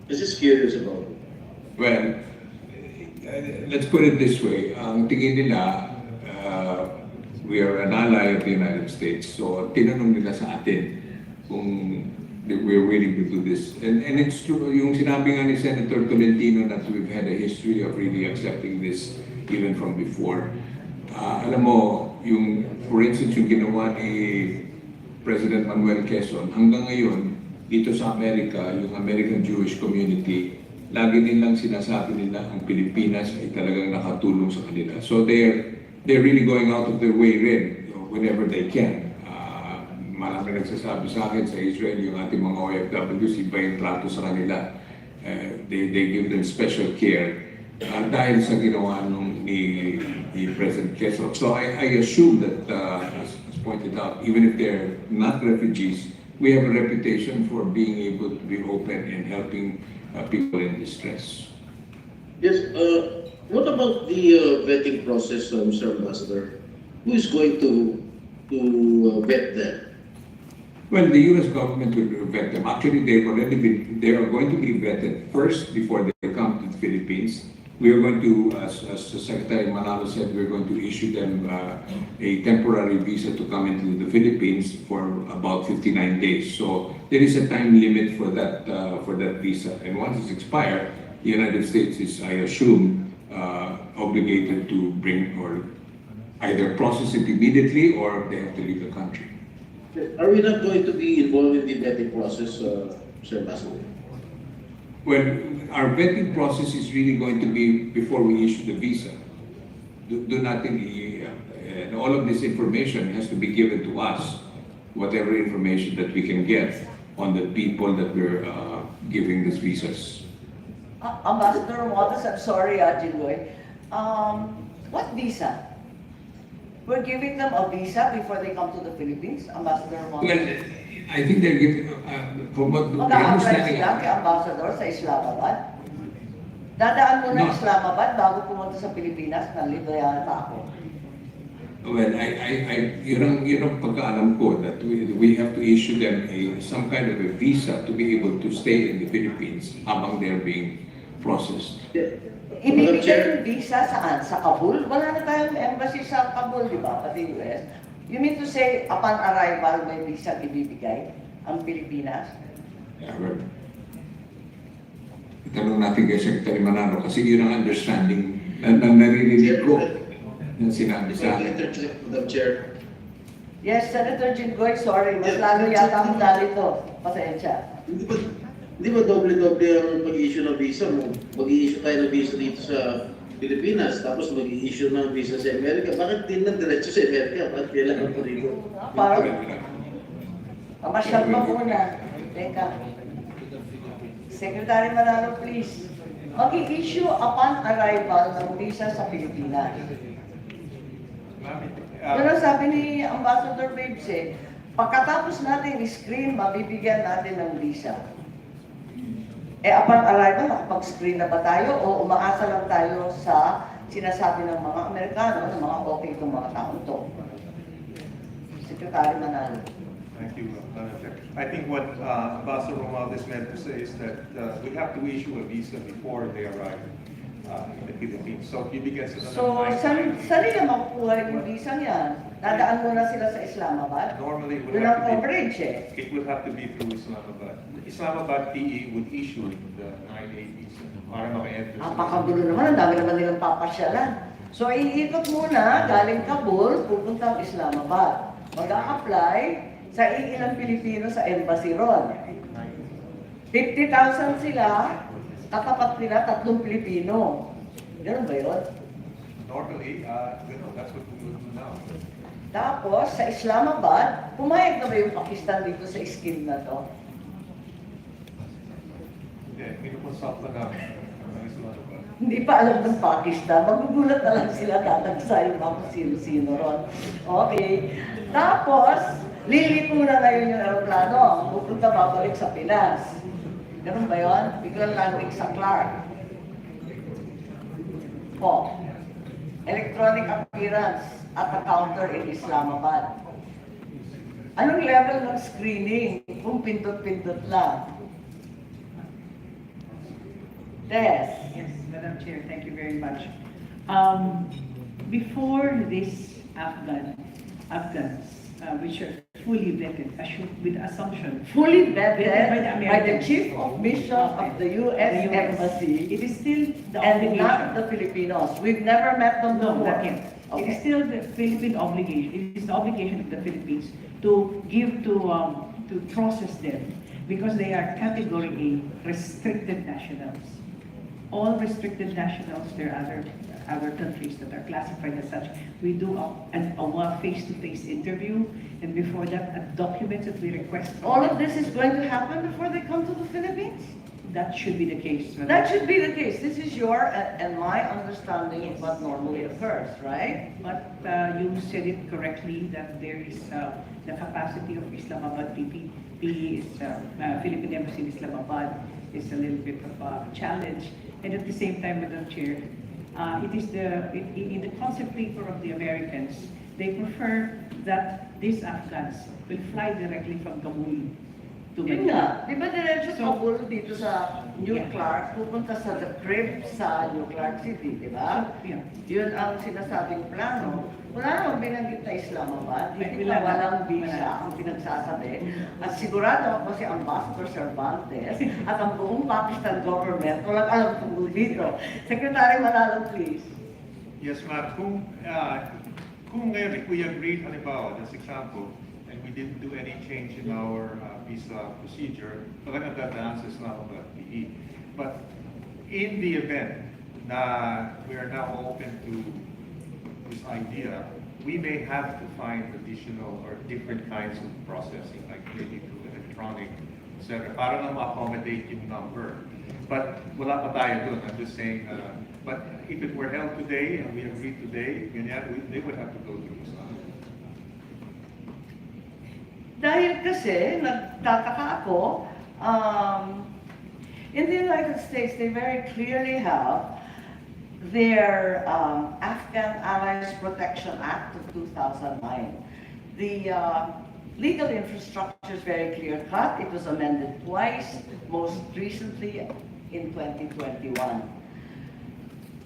I was just curious about it. Well, let's put it this way. Ang tingin nila, we are an ally of the United States. So, tinanong nila sa atin kung we're willing to do this. And it's true, yung sinabi nga ni Senator Tolentino that we've had a history of really accepting this even from before. Alam mo, for instance, yung ginawa ni President Manuel Quezon, hanggang ngayon, dito sa Amerika, yung American Jewish community, lagi nilang sinasabi nila ang Pilipinas ay talagang nakatulong sa kanila. So they're really going out of their way rin whenever they can. Marami nagsasabi sa akin sa Israel, yung ating mga OFWs, iba yung trato sa kanila. They give them special care dahil sa ginawa ni President Quezon. So I assume that, as pointed out, even if they're not refugees, we have a reputation for being able to be open and helping people in distress. Yes, what about the vetting process, Mr. Ambassador? Who is going to vet them? Well, the U.S. government will vet them. Actually, they are going to be vetted first before they come to the Philippines. We are going to, as Secretary Manalo said, we're going to issue them a temporary visa to come into the Philippines for about 59 days. So there is a time limit for that visa. And once it's expired, the United States is, I assume, obligated to bring or either process it immediately or they have to leave the country. Are we not going to be involved in the vetting process, Mr. Ambassador? Well, our vetting process is really going to be before we issue the visa. Do nothing, and all of this information has to be given to us, whatever information that we can get on the people that we're giving these visas. Ambassador Motas, I'm sorry, Jinggoy. What visa? We're giving them a visa before they come to the Philippines, Ambassador Motas? Well, I think they're giving, from what the Mag-a-apply understanding. sila kay Ambassador sa Islamabad? Dadaan muna No. Islamabad bago pumunta sa Pilipinas, nalito yata ako. Well, yun ang pagkaalam ko that we have to issue them some kind of a visa to be able to stay in the Philippines habang they're being processed. Ibibigay yung visa saan? Sa Kabul? Wala na tayong embassy sa Kabul, di ba? Pati US. You mean to say, upon arrival, may visa ibibigay ang Pilipinas? Yeah, well, itanong natin kay Secretary Manalo kasi yun ang understanding na naririnig ko na sinabi sa akin. Madam Chair. Yes, Senator Jinggoy, sorry. Mas lalo yata akong narito. Pasensya. Hindi ba doble-doble ang pag-issue ng visa mo? Mag-i-issue tayo ng visa dito sa Pilipinas, tapos mag-i-issue ng visa sa Amerika. Bakit din na diretso sa Amerika? Bakit kailangan pa rito? Parang, pamasyal pa muna. Teka. Secretary Manalo, please. Mag-i-issue upon arrival ng visa sa Pilipinas. Yun ang sabi ni Ambassador Babes eh. Pagkatapos natin i-screen, mabibigyan natin ng visa. Eh, upon arrival, nakapag-screen na ba tayo o umaasa lang tayo sa sinasabi ng mga Amerikano ng mga okay itong mga taong to? Secretary Manalo. Thank you, Madam Chair. I think what Ambassador Romualdez meant to say is that we have to issue a visa before they arrive in the Philippines. So, ibigay sila ng So, time. saan nila makukuha yung visa niyan? Dadaan muna sila sa Islamabad? Normally, it would Yun ang have to coverage eh. be, it would have to be through Islamabad. Islamabad PE would issue the 9A visa para maka-enter. Napakagulo naman, ang dami naman nilang papasyalan. So, iikot muna, galing Kabul, pupuntang Islamabad. Mag-a-apply sa iilang Pilipino sa embassy ron. 50,000 sila, katapat nila 3 Pilipino. Ganun ba yun? Normally, that's what we would do now. Tapos, sa Islamabad, pumayag na ba yung Pakistan dito sa scheme na to? Then, pinuponsult na namin ang Islamabad. Hindi pa alam ng Pakistan. Magugulat na lang sila tatagsa yung mga kung sino-sino ron. Okay. Tapos, liliko na ngayon yung aeroplano. Pupunta babalik sa Pinas. Ganun ba yun? Biglang landing sa Clark. Po. Electronic appearance at a counter in Islamabad. Anong level ng screening kung pindot-pindot lang? Yes. Yes, Madam Chair, thank you very much. Before this Afghans, which are fully vetted, with assumption, Fully vetted Vetted by the chief of mission of the U.S. Embassy it is still the and not obligation. the Filipinos. We've never met them No, before. not yet. It is Okay. still the Philippine obligation. It is the obligation of the Philippines to give to process them because they are Category A restricted nationals. All restricted nationals, there are other countries that are classified as such. We do a face-to-face interview, and before that, a document that we request. All of this is going to happen before they come to the Philippines? That should be the case. Madam. That should be the case. This is your and my understanding of what normally occurs, right? But you said it correctly that there is the capacity of Islamabad PE is Philippine Embassy in Islamabad is a little bit of a challenge. And at the same time, Madam Chair, it is in the concept paper of the Americans, they prefer that these Afghans will fly directly from Kabul to Yun nga. Manila. Di ba diretso So- Kabul dito sa New Yeah. Clark, pupunta sa the crib sa New Clark City, di ba? Yeah. Yun ang sinasabing plano. Wala namang binanggit na Islamabad. Hindi Wala. pa walang visa Wala. ang pinagsasabi. At sigurado ako si Ambassador Cervantes at ang buong Pakistan government walang alam tungkol dito. Secretary Manalo, please. Yes, ma'am. Kung ngayon we agreed, halimbawa, as example, and we didn't do any change in our visa procedure, talagang dadaan sa Islamabad PE. But in the event na we are now open to this idea, we may have to find additional or different kinds of processing, like maybe through electronic, etc., para na ma-accommodate yung number. But wala pa tayo dun. I'm just saying, but if it were held today and we agreed today, they would have to go through Islam. Dahil kasi, nagtataka ako, in the United States, they very clearly have their Afghan Allies Protection Act of 2009. The legal infrastructure is very clear-cut. It was amended twice, most recently in 2021.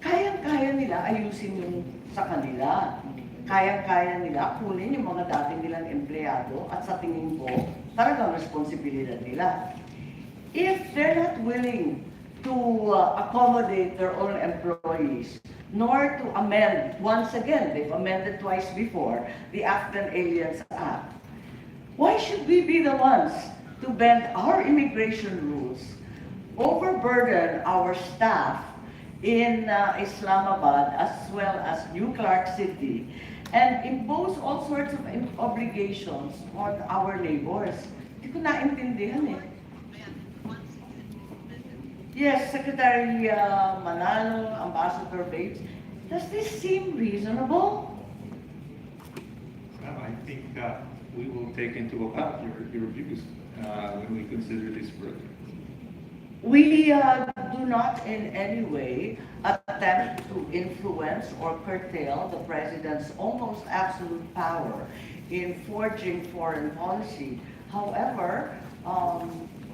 Kayang-kaya nila ayusin yung sa kanila. Kayang-kaya nila kunin yung mga dati nilang empleyado at sa tingin ko, talagang responsibilidad nila. If they're not willing to accommodate their own employees, nor to amend, once again, they've amended twice before, the Afghan Aliens Act, why should we be the ones to bend our immigration rules, overburden our staff, in Islamabad as well as New Clark City and impose all sorts of obligations on our neighbors. Hindi ko naintindihan eh. Yes, Secretary Manalo, Ambassador Babes, does this seem reasonable? I think we will take into account your views when we consider this further. We do not in any way attempt to influence or curtail the President's almost absolute power in forging foreign policy. However,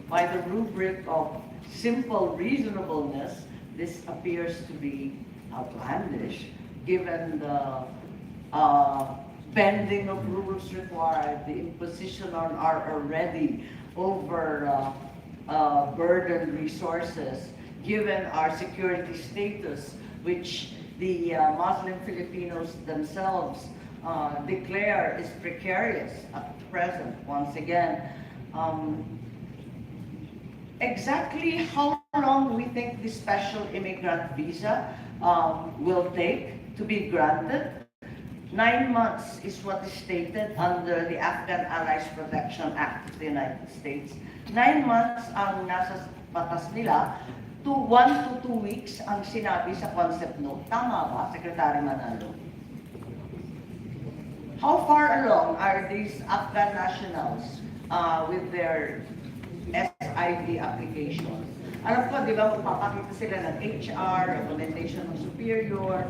by the rubric of simple reasonableness, this appears to be outlandish, given the bending of rules required, the imposition on our already burdened resources, given our security status, which the Muslim Filipinos themselves declare is precarious at present, once again. Exactly how long we think the special immigrant visa will take to be granted? 9 months is what is stated under the Afghan Allies Protection Act of the United States. 9 months ang nasa batas nila, 1 to 2 weeks ang sinabi sa concept note. Tama ba, Secretary Manalo? How far along are these Afghan nationals with their SIV applications? Alam ko, di ba, magpapakita sila ng HR, recommendation of superior,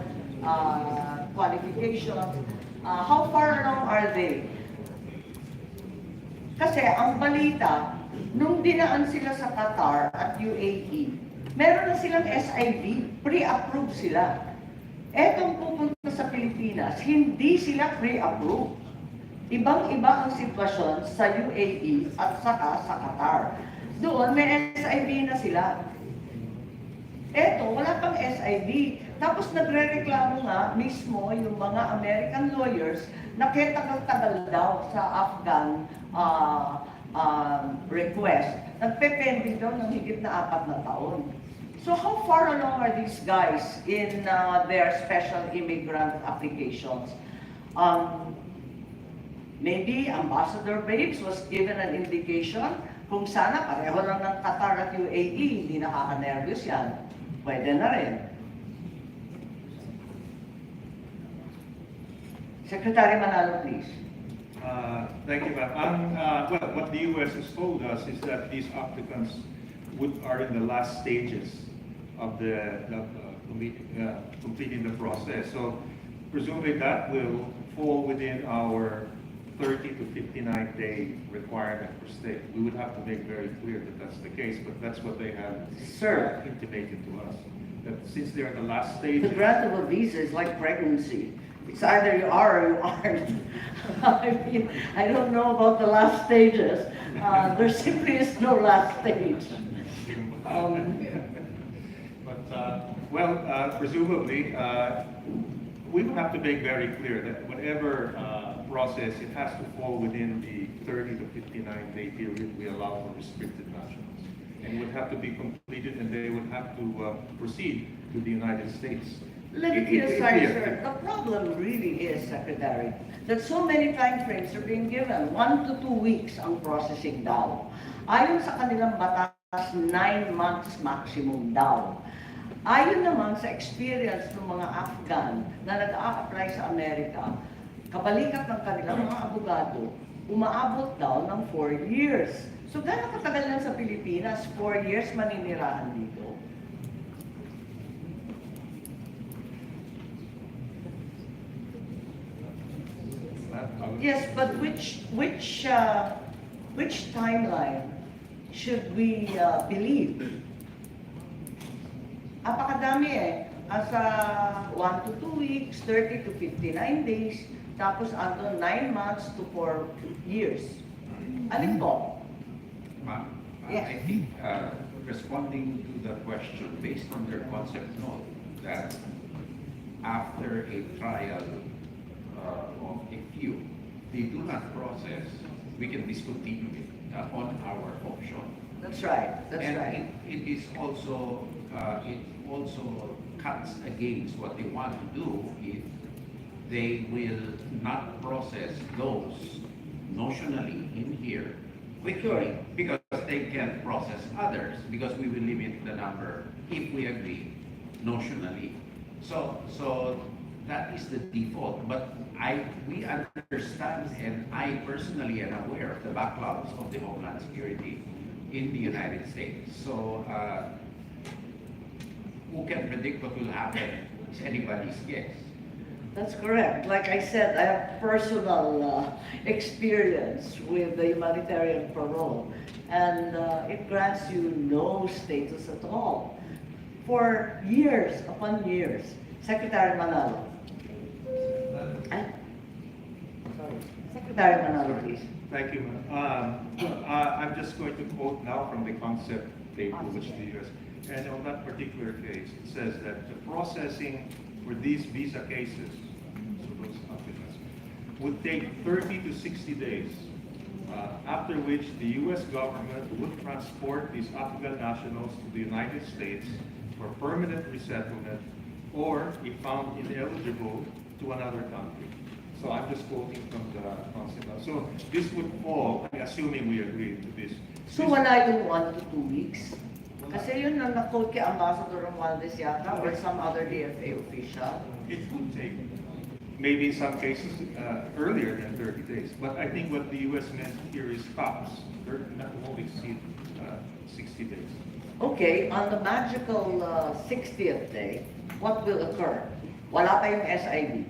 qualifications. How far along are they? Kasi ang balita, nung dinaan sila sa Qatar at UAE, meron na silang SIV, pre-approved sila. Etong pupunta sa Pilipinas, hindi sila pre-approved. Ibang-iba ang sitwasyon sa UAE at saka sa Qatar. Doon may SIV na sila. Eto, wala pang SIV. Tapos nagre-reklamo nga mismo yung mga American lawyers na kaya tagal-tagal daw sa Afghan request. Nagpe-pending daw ng higit na 4 na taon. So how far along are these guys in their special immigrant applications? Maybe Ambassador Babes was given an indication kung sana pareho lang ng Qatar at UAE, hindi nakaka-nervous yan. Pwede na rin. Secretary Manalo, please. Thank you, ma'am. Well, what the U.S. has told us is that these applicants are in the last stages of completing the process. So presumably that will fall within our 30 to 59-day requirement for stay. We would have to make very clear that that's the case, but that's what they have intimated to us. That since they're in the last stage. The grant of a visa is like pregnancy. It's either you are or you aren't. I mean, I don't know about the last stages. There simply is no last stage. Presumably, we would have to make very clear that whatever process, it has to fall within the 30 to 59-day period we allow for restricted nationals. And it would have to be completed, and they would have to proceed to the United States. Let me be aside, sir. The problem really is, Secretary, that so many time frames are being given. 1 to 2 weeks ang processing daw. Ayon sa kanilang batas, 9 months maximum daw. Ayon naman sa experience ng mga Afghan na nag-a-apply sa Amerika, kabalikat ng kanilang mga abogado, umaabot daw ng 4 years. So gano'ng katagal lang sa Pilipinas, 4 years maninirahan dito? Yes, but which timeline should we believe? Apakadami eh. Asa 1 to 2 weeks, 30 to 59 days, tapos ando 9 months to 4 years. Alin po? Ma'am, Yes. I think responding to the question based on their concept note that after a trial of a few, they do not process, we can discontinue it on our option. That's right, that's And right. it is also, it also cuts against what they want to do if they will not process those notionally in here quickly, because they can process others, because we will limit the number if we agree notionally. So that is the default, but we understand, and I personally am aware of the backlogs of the Homeland Security in the United States. So who can predict what will happen is anybody's guess. That's correct. Like I said, I have personal experience with the humanitarian parole, and it grants you no status at all for years upon years. Secretary Manalo. Secretary Manalo, please. Thank you, ma'am. I'm just going to quote now from the concept paper, which the U.S. And on that particular case, it says that the processing for these visa cases, so those applicants, would take 30 to 60 days, after which the U.S. government would transport these Afghan nationals to the United States for permanent resettlement, or if found ineligible, to another country. So I'm just quoting from the concept. So this would fall, assuming we agree to this. So wala yung 1 to 2 weeks? Kasi yun ang na-quote kay Ambassador Romualdez yata or some other DFA official. It would take, maybe in some cases, earlier than 30 days. But I think what the U.S. meant here is stops. They're not won't exceed 60 days. Okay, on the magical 60th day, what will occur? Wala pa yung SID.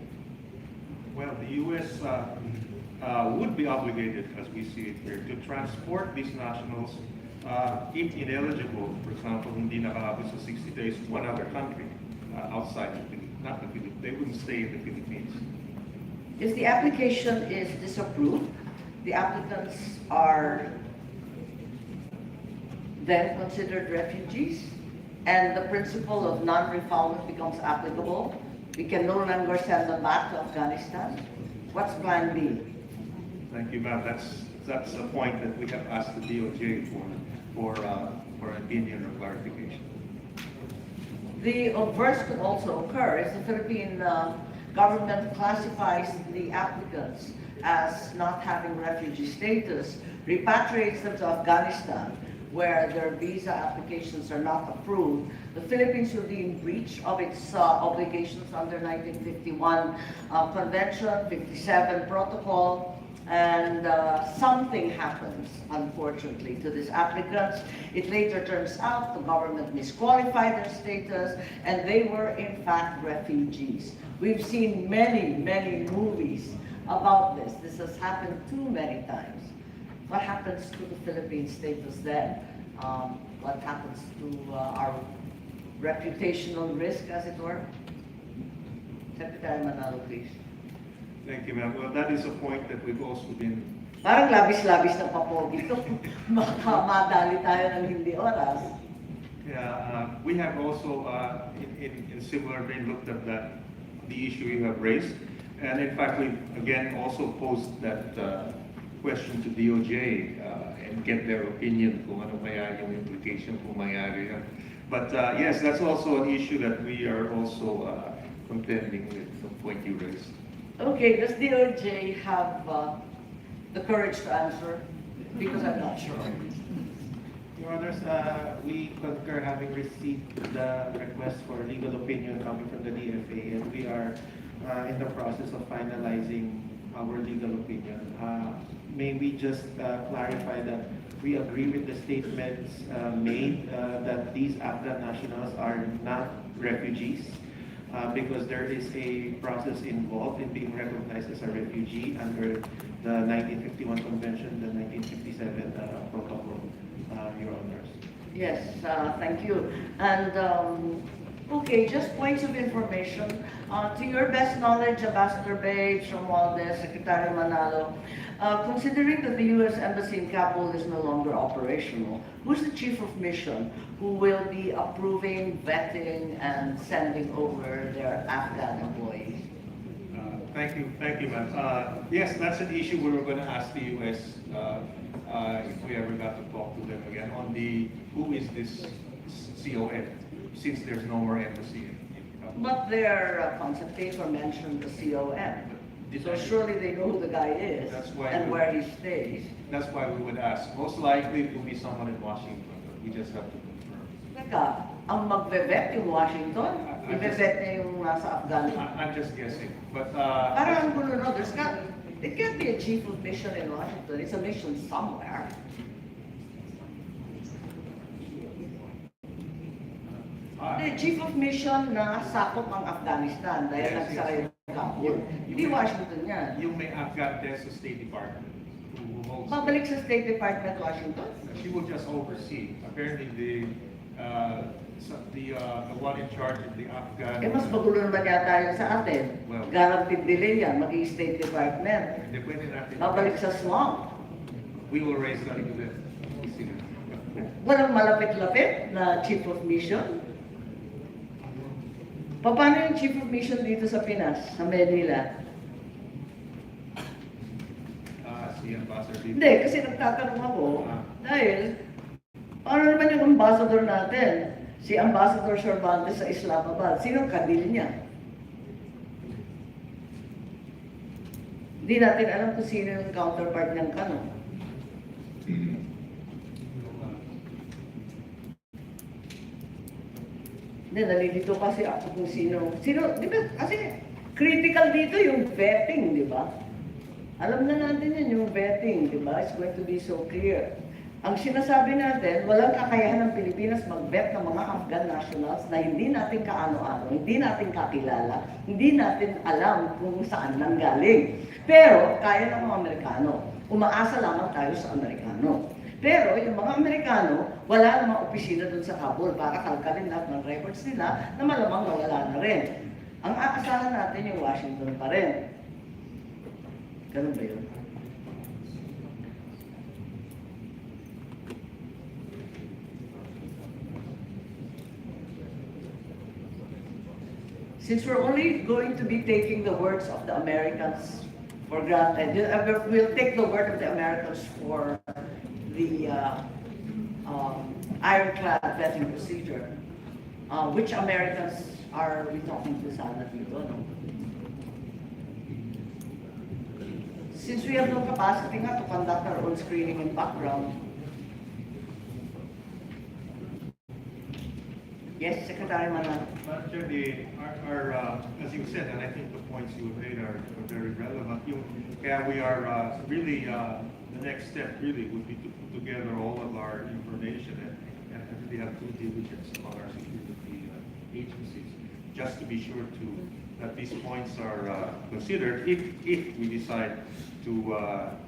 Well, the U.S. Would be obligated, as we see it here, to transport these nationals, if ineligible, for example, hindi nakaabot sa 60 days, to another country outside the Philippines, not the Philippines. They wouldn't stay in the Philippines. If the application is disapproved, the applicants are then considered refugees, and the principle of non-refoulement becomes applicable. We can no longer send them back to Afghanistan. What's plan B? Thank you, ma'am. That's a point that we have asked the DOJ for an opinion or clarification. The obverse could also occur if the Philippine government classifies the applicants as not having refugee status, repatriates them to Afghanistan, where their visa applications are not approved. The Philippines will be in breach of its obligations under 1951 Convention, 57 Protocol, and something happens, unfortunately, to these applicants. It later turns out the government misqualified their status, and they were in fact refugees. We've seen many, many movies about this. This has happened too many times. What happens to the Philippine status then? What happens to our reputational risk, as it were? Secretary Manalo, please. Thank you, ma'am. Well, that is a point that we've also been. Parang labis-labis na papogi ito. Baka madali tayo ng hindi oras. Yeah, we have also, in similar vein, looked at the issue you have raised. And in fact, we again also posed that question to DOJ and get their opinion kung ano kaya yung implication kung mayari yan. But yes, that's also an issue that we are also contending with, the point you raised. Okay, does DOJ have the courage to answer? Because I'm not sure. Your Honors, we concur having received the request for legal opinion coming from the DFA, and we are in the process of finalizing our legal opinion. May we just clarify that we agree with the statements made that these Afghan nationals are not refugees, because there is a process involved in being recognized as a refugee under the 1951 Convention, the 1957 Protocol, Your Honors. Yes, thank you. And okay, just points of information. To your best knowledge, Ambassador Bakiy, Romualdez, Secretary Manalo, considering that the U.S. Embassy in Kabul is no longer operational, who's the Chief of Mission who will be approving, vetting, and sending over their Afghan employees? Thank you, ma'am. Yes, that's an issue we were going to ask the U.S. If we ever got to talk to them again on who is this CON, since there's no more embassy in But their concept paper mentioned the COM. So surely they know who the guy is That's why and we- where he stays. That's why we would ask. Most likely it will be someone in Washington, but we just have to confirm. Teka, ang magbe-vet yung Washington, i-vet niya yung nasa Afghan. I'm just guessing, but, Parang ang gulo, no? It can't be a chief of mission in Washington. It's a mission somewhere. The chief of mission na sakop ang Afghanistan dahil Yes, nagsara yes. yung Kabul. Hindi Washington yan. yung may Afghan desk sa State Department who holds. Pabalik sa State Department, Washington. She will just oversee. Apparently the one in charge of the Afghan. Mas magulo naman yata yun sa atin. Well- Guaranteed delay yan, maging State Department. Depende natin. Babalik sa swamp. We will raise that to the Sila. Walang malapit-lapit na chief of mission. Paano yung chief of mission dito sa Pinas, sa Manila? Si Ambassador dito. Hindi, kasi nagtatanong ako, dahil paano naman yung ambassador natin? Si Ambassador Cervantes sa Islamabad, sino kadil niya? Hindi natin alam kung sino yung counterpart ng kano. Hindi, nalilito kasi ako kung sino, di ba, kasi critical dito yung vetting, di ba? Alam na natin yan, yung vetting, di ba? It's going to be so clear. Ang sinasabi natin, walang kakayahan ng Pilipinas mag-vet ng mga Afghan nationals na hindi natin kaano-ano, hindi natin kakilala, hindi natin alam kung saan nanggaling. Pero, kaya ng mga Amerikano. Umaasa lamang tayo sa Amerikano. Pero yung mga Amerikano, wala namang opisina doon sa Kabul para kalkalin lahat ng records nila na malamang nawala na rin. Ang aasahan natin yung Washington pa rin. Ganun ba yun? Since we're only going to be taking the words of the Americans for granted, we'll take the word of the Americans for the ironclad vetting procedure. Which Americans are we talking to sana dito? No? Since we have no capacity nga to conduct our own screening and background. Yes, Secretary Manan. Actually, as you said, and I think the points you made are very relevant. Kaya we are really, the next step really would be to put together all of our information and really have due diligence among our security agencies, just to be sure that these points are considered if we decide to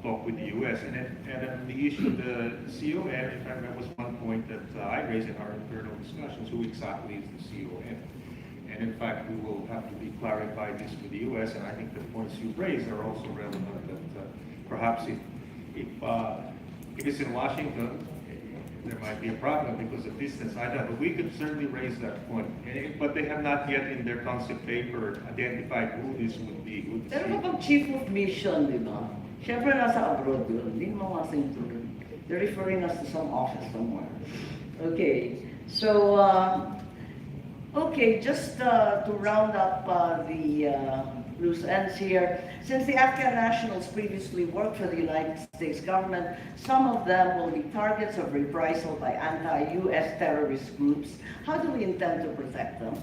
talk with the U.S. And then the issue of the COM, in fact, that was one point that I raised in our internal discussions, who exactly is the COM? And in fact, we will have to be clarified this with the U.S., and I think the points you raised are also relevant, that perhaps if it's in Washington, there might be a problem because of distance. I don't know, but we could certainly raise that point. But they have not yet in their concept paper identified who this would be. Pero kapag chief of mission, di ba? Siyempre nasa abroad yun, hindi mo masing tuloy. They're referring us to some office somewhere. Okay, so, just to round up the loose ends here, since the Afghan nationals previously worked for the United States government, some of them will be targets of reprisal by anti-US terrorist groups. How do we intend to protect them?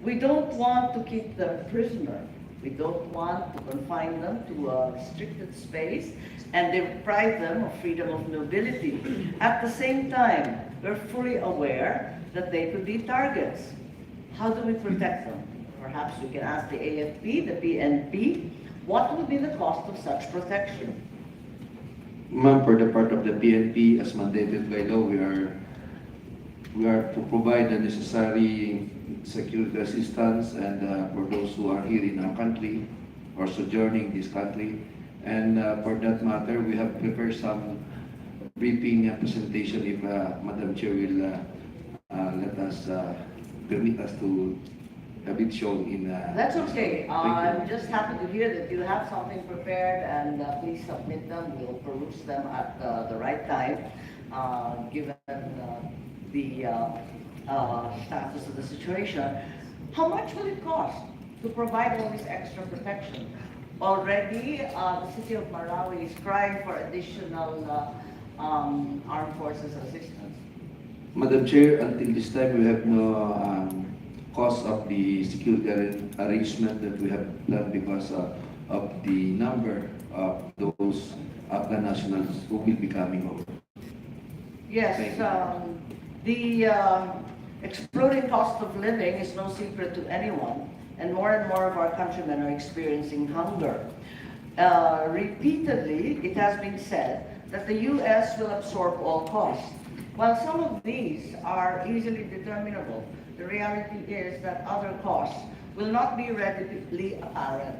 We don't want to keep them prisoner. We don't want to confine them to a restricted space and deprive them of freedom of mobility. At the same time, we're fully aware that they could be targets. How do we protect them? Perhaps we can ask the AFP, the PNP, what would be the cost of such protection? Ma'am, for the part of the PNP, as mandated by law, we are to provide the necessary security assistance and for those who are here in our country or sojourning this country. And for that matter, we have prepared some briefing presentation if Madam Chair will let us permit us to have it shown in. That's okay. I'm just happy to hear that you have something prepared, and please submit them. We'll peruse them at the right time, given the status of the situation. How much will it cost to provide all this extra protection? Already, the city of Marawi is crying for additional armed forces assistance. Madam Chair, until this time, we have no cost of the security arrangement that we have done because of the number of those Afghan nationals who will be coming over. Yes, Thank you. the exploding cost of living is no secret to anyone, and more of our countrymen are experiencing hunger. Repeatedly, it has been said that the U.S. will absorb all costs. While some of these are easily determinable, the reality is that other costs will not be readily apparent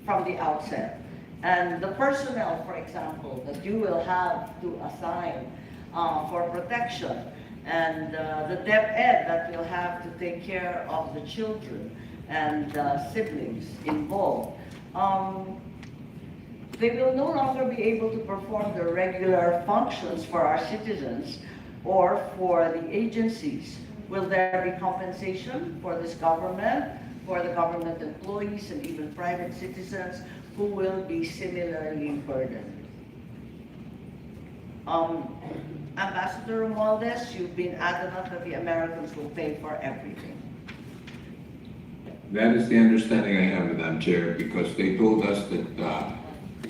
from the outset. And the personnel, for example, that you will have to assign for protection, and the DepEd that will have to take care of the children and siblings involved, they will no longer be able to perform their regular functions for our citizens or for the agencies. Will there be compensation for this government, for the government employees and even private citizens who will be similarly burdened? Ambassador Romualdez, you've been adamant that the Americans will pay for everything. That is the understanding I have, Madam Chair, because they told us that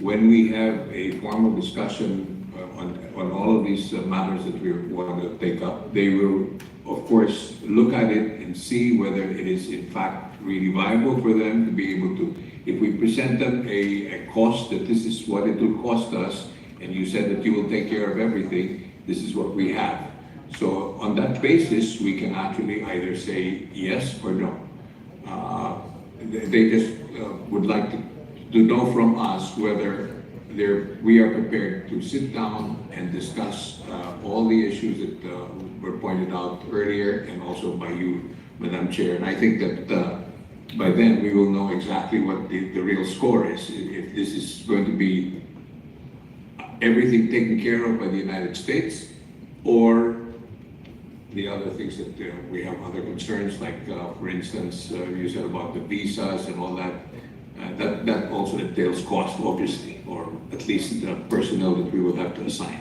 when we have a formal discussion on all of these matters that we want to take up, they will, of course, look at it and see whether it is in fact really viable for them to be able to, if we present them a cost that this is what it will cost us, and you said that you will take care of everything, this is what we have. So on that basis, we can actually either say yes or no. They just would like to know from us whether we are prepared to sit down and discuss all the issues that were pointed out earlier and also by you, Madam Chair. And I think that by then we will know exactly what the real score is. If this is going to be everything taken care of by the United States, or the other things that we have other concerns, like for instance, you said about the visas and all that. That also entails cost, obviously, or at least the personnel that we will have to assign.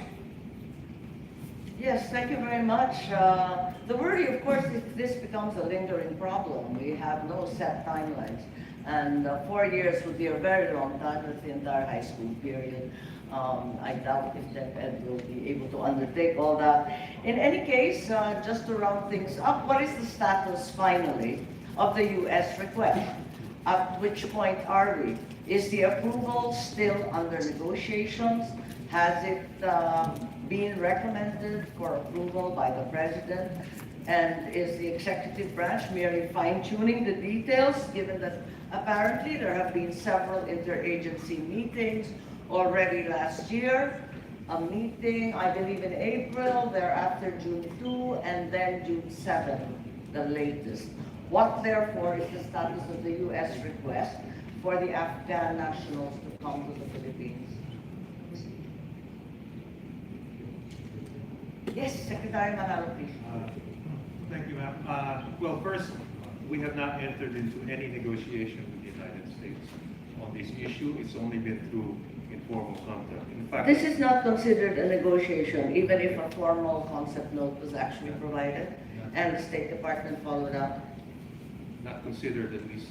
Yes, thank you very much. The worry, of course, is this becomes a lingering problem. We have no set timelines, and 4 years would be a very long time. That's the entire high school period. I doubt if DepEd will be able to undertake all that. In any case, just to round things up, what is the status, finally, of the U.S. request? At which point are we? Is the approval still under negotiations? Has it been recommended for approval by the President? And is the executive branch merely fine-tuning the details, given that apparently there have been several interagency meetings already last year? A meeting, I believe, in April, thereafter June 2, and then June 7, the latest. What, therefore, is the status of the U.S. request for the Afghan nationals to come to the Philippines? Yes, Secretary Manalo, please. Thank you, ma'am. Well, first, we have not entered into any negotiation with the United States on this issue. It's only been through informal contact. In fact, This is not considered a negotiation, even if a formal concept note was actually provided and the State Department followed up. not considered, at least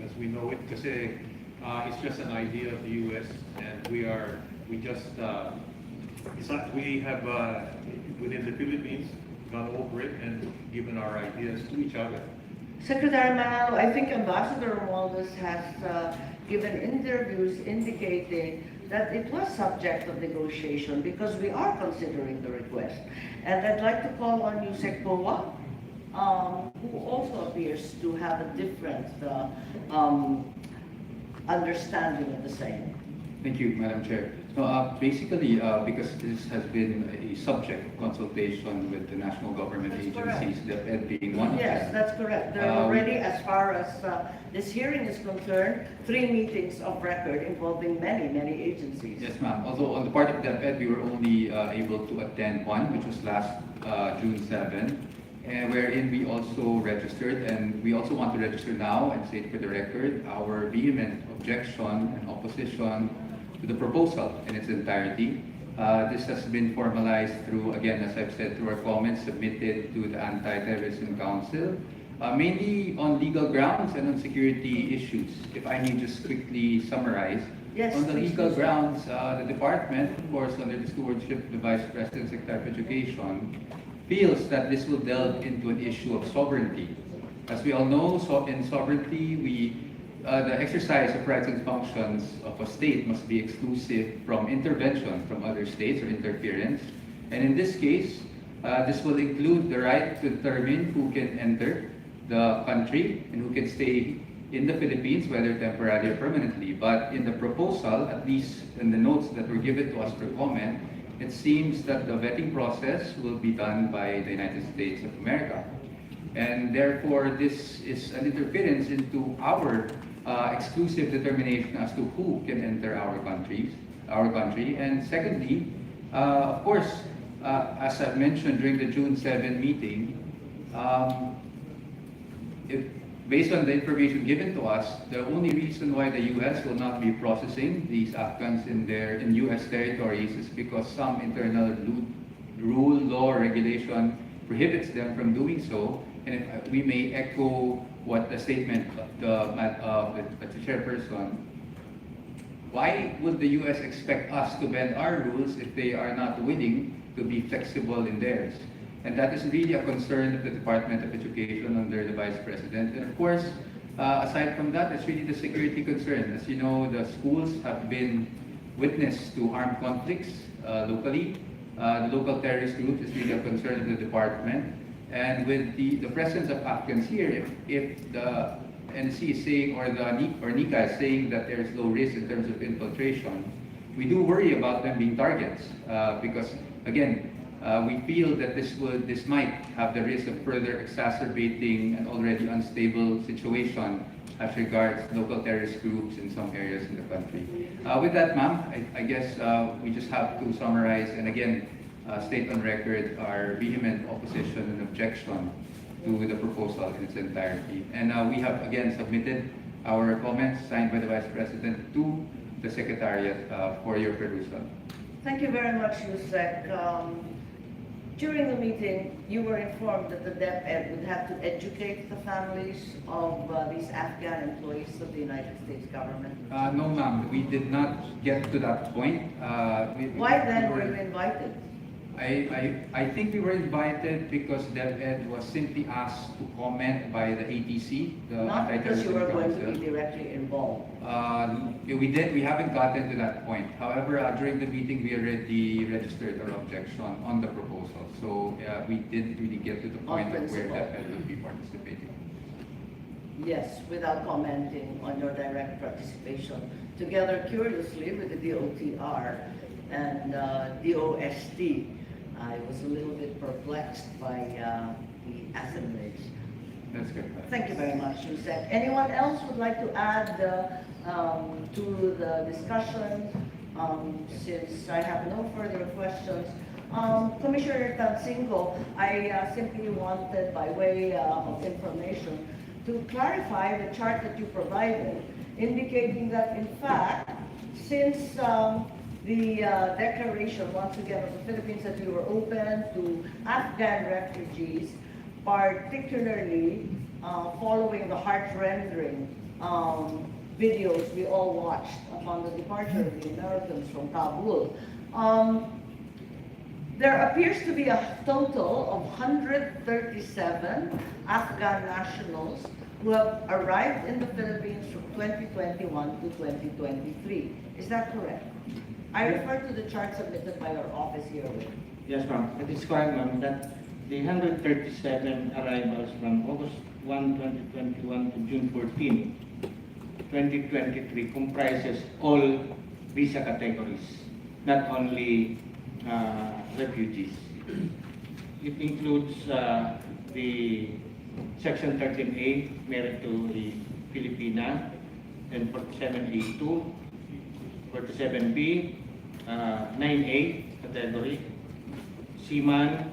as we know it, because it's just an idea of the U.S. and we have within the Philippines gone over it and given our ideas to each other. Secretary Manalo, I think Ambassador Romualdez has given interviews indicating that it was subject of negotiation because we are considering the request. And I'd like to call on you, Secpoa, who also appears to have a different understanding of the same. Thank you, Madam Chair. So basically, because this has been a subject of consultation with the national government agencies, DepEd being one of them. Yes, that's correct. There are already, as far as this hearing is concerned, 3 meetings of record involving many, many agencies. Yes, ma'am. Although on the part of DepEd, we were only able to attend one, which was last June 7. wherein we also registered, and we also want to register now and state for the record our vehement objection and opposition to the proposal in its entirety. This has been formalized through, again, as I've said, through our comments submitted to the Anti-Terrorism Council, mainly on legal grounds and on security issues. If I may just quickly summarize. Yes, on the please, legal please. grounds, the department, of course, under the stewardship of the Vice President, Secretary of Education, feels that this will delve into an issue of sovereignty. As we all know, in sovereignty, the exercise of rights and functions of a state must be exclusive from intervention from other states or interference. And in this case, this will include the right to determine who can enter the country and who can stay in the Philippines, whether temporarily or permanently. But in the proposal, at least in the notes that were given to us for comment, it seems that the vetting process will be done by the United States of America. And therefore, this is an interference into our exclusive determination as to who can enter our country. And secondly, of course, as I've mentioned during the June 7 meeting, based on the information given to us, the only reason why the U.S. will not be processing these Afghans in U.S. territories is because some internal rule, law, or regulation prohibits them from doing so. And if we may echo what the statement of the chairperson, why would the U.S. expect us to bend our rules if they are not willing to be flexible in theirs? And that is really a concern of the Department of Education under the Vice President. And of course, aside from that, it's really the security concern. As you know, the schools have been witness to armed conflicts locally. The local terrorist group is really a concern of the department. And with the presence of Afghans here, if the NC is saying, or NICA is saying that there is low risk in terms of infiltration, we do worry about them being targets because, again, we feel that this might have the risk of further exacerbating an already unstable situation as regards local terrorist groups in some areas in the country. With that, ma'am, I guess we just have to summarize and again state on record our vehement opposition and objection to the proposal in its entirety. And we have again submitted our comments signed by the Vice President to the Secretariat for your perusal. Thank you very much, Yusek. During the meeting, you were informed that the DepEd would have to educate the families of these Afghan employees of the United States government. No, ma'am, we did not get to that point. Why then were you invited? I think we were invited because DepEd was simply asked to comment by the ATC, the Not because you were going to Council. be directly involved. We haven't gotten to that point. However, during the meeting, we already registered our objection on the proposal. So we didn't really get to the point of where DepEd would be participating. Yes, without commenting on your direct participation. Together, curiously, with the DOTR and DOST, I was a little bit perplexed by the assemblage. That's good. Thank you very much, Yusek. Anyone else would like to add to the discussion? Since I have no further questions, Commissioner Tansingo, I simply wanted, by way of information, to clarify the chart that you provided, indicating that in fact, since the declaration, once again, of the Philippines that we were open to Afghan refugees, particularly following the heart-rending videos we all watched upon the departure of the Americans from Kabul. There appears to be a total of 137 Afghan nationals who have arrived in the Philippines from 2021 to 2023. Is that correct? I refer to the chart submitted by our office here. Yes, ma'am. It is correct, ma'am, that the 137 arrivals from August 1, 2021 to June 14, 2023 comprises all visa categories, not only refugees. It includes the Section 13A, married to the Filipina, and 47A2, 47B, 9A category, seaman,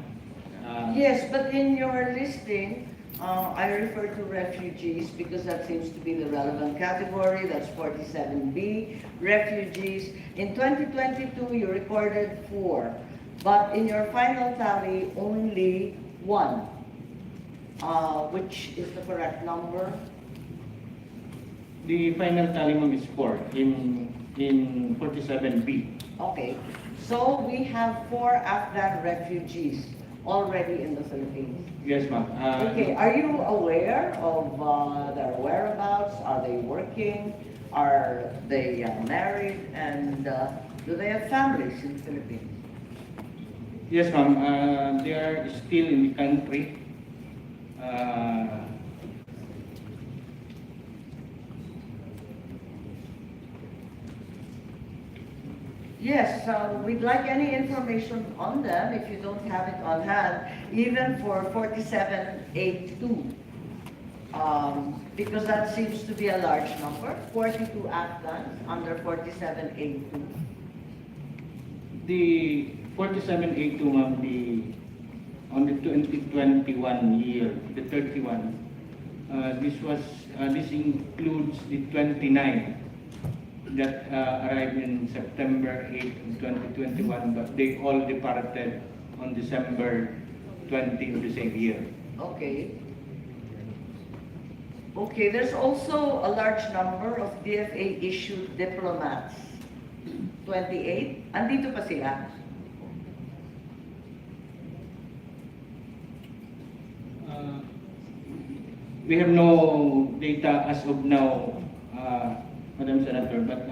Yes, but in your listing, I refer to refugees because that seems to be the relevant category. That's 47B, refugees. In 2022, you recorded 4, but in your final tally, only 1, which is the correct number. The final tally, ma'am, is 4 in 47B. Okay, so we have 4 Afghan refugees already in the Philippines. Yes, ma'am. Okay, are you aware of their whereabouts? Are they working? Are they married? And do they have families in the Philippines? Yes, ma'am. They are still in the country. Yes, we'd like any information on them if you don't have it on hand, even for 4782. Because that seems to be a large number, 42 Afghans under 4782. The 4782, ma'am, on the 2021 year, the 31, this includes the 29 that arrived in September 8, 2021, but they all departed on December 20 of the same year. Okay. Okay, there's also a large number of DFA-issued diplomats. 28. Andito pa sila? We have no data as of now, Madam Senator, but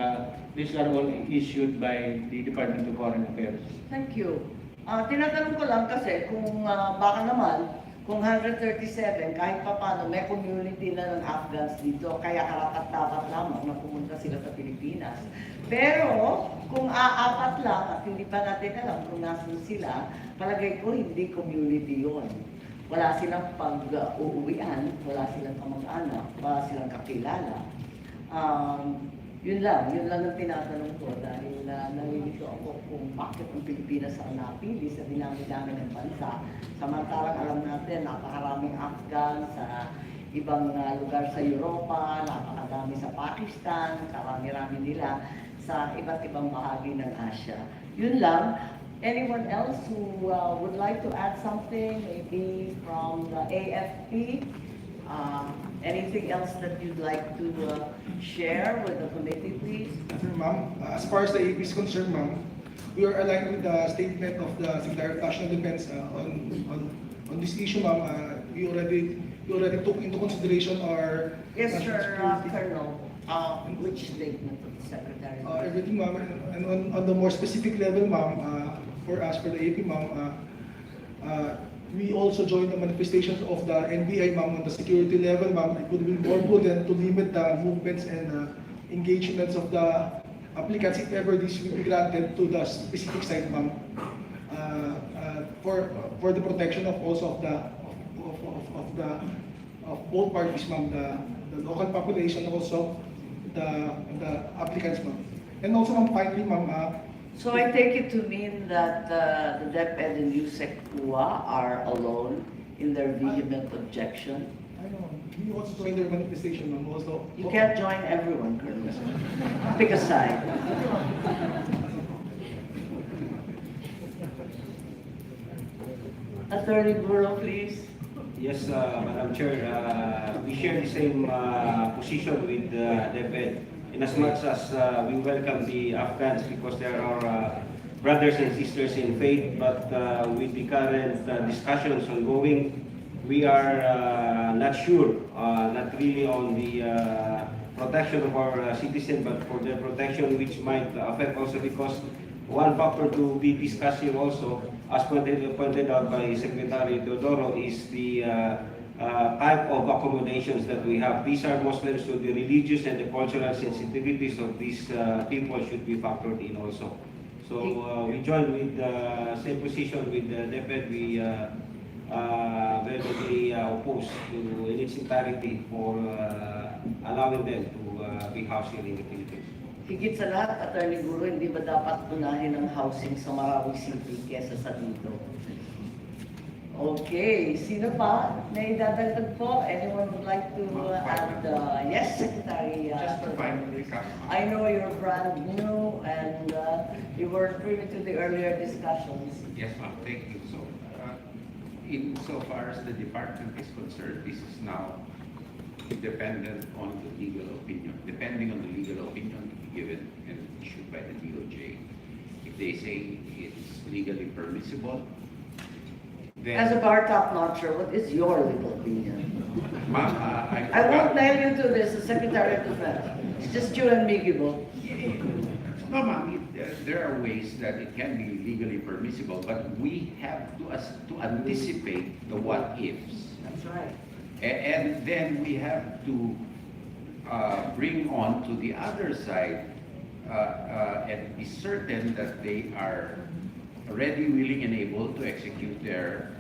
these are all issued by the Department of Foreign Affairs. Thank you. Tinatanong ko lang kasi kung baka naman, kung 137, kahit pa paano, may community na ng Afghans dito, kaya karapat-dapat lamang na pumunta sila sa Pilipinas. Pero, kung aapat lang at hindi pa natin alam kung nasan sila, palagay ko hindi community yon. Wala silang pag-uuwian, wala silang kamag-anak, wala silang kakilala. Yun lang ang tinatanong ko dahil nalilito ako kung bakit ang Pilipinas ang napili sa dinami-dami ng bansa. Samantalang alam natin, napakaraming Afghan sa ibang lugar sa Europa, napakadami sa Pakistan, karami-rami nila sa iba't ibang bahagi ng Asia. Yun lang. Anyone else who would like to add something, maybe from the AFP? Anything else that you'd like to share with the committee, please? Ma'am, as far as the AP is concerned, ma'am, we are aligned with the statement of the Secretary of National Defense on this issue, ma'am. We already took into consideration our Yes, national sir, security. Colonel. Which statement of the Secretary? Everything, ma'am, and on the more specific level, ma'am, for us, for the AP, ma'am, we also joined the manifestations of the NBI, ma'am, on the security level, ma'am. It would be more prudent to limit the movements and engagements of the applicants, if ever this will be granted, to the specific site, ma'am, for the protection of also of both parties, ma'am, the local population, also the applicants, ma'am. And also, ma'am, finally, ma'am, So I take it to mean that the DepEd and USEC-PUA are alone in their vehement objection? I know, we also joined their manifestation, ma'am, also. You can't join everyone, Colonel. Pick a side. Attorney Bureau, please. Yes, Madam Chair, we share the same position with DepEd. In as much as we welcome the Afghans because they are our brothers and sisters in faith, but with the current discussions ongoing, we are not sure, not really on the protection of our citizens, but for their protection which might affect also, because one factor to be discussed here also, as pointed out by Secretary Teodoro, is the type of accommodations that we have. These are Muslims, so the religious and the cultural sensitivities of these people should be factored in also. So we join with the same position with the DepEd. We very opposed to in its entirety for allowing them to be housed here in the Philippines. Higit sa lahat, Attorney Guru, hindi ba dapat unahin ang housing sa Marawi City kesa sa dito? Okay, sino pa? May dadagdag po? Anyone would like to add? Yes, Secretary. Just to finally recap. I know you're brand new and you were privy to the earlier discussions. Yes, ma'am, thank you. So, insofar as the department is concerned, this is now dependent on the legal opinion, depending on the legal opinion given and issued by the DOJ. If they say it's legally permissible, then... As a bar top notcher, what is your legal opinion? Ma'am, I won't nail you to this, the Secretary of Defense. It's just you and me, Gibo. No, ma'am, there are ways that it can be legally permissible, but we have to anticipate the what-ifs. That's right. And then we have to bring on to the other side and be certain that they are ready, willing, and able to execute their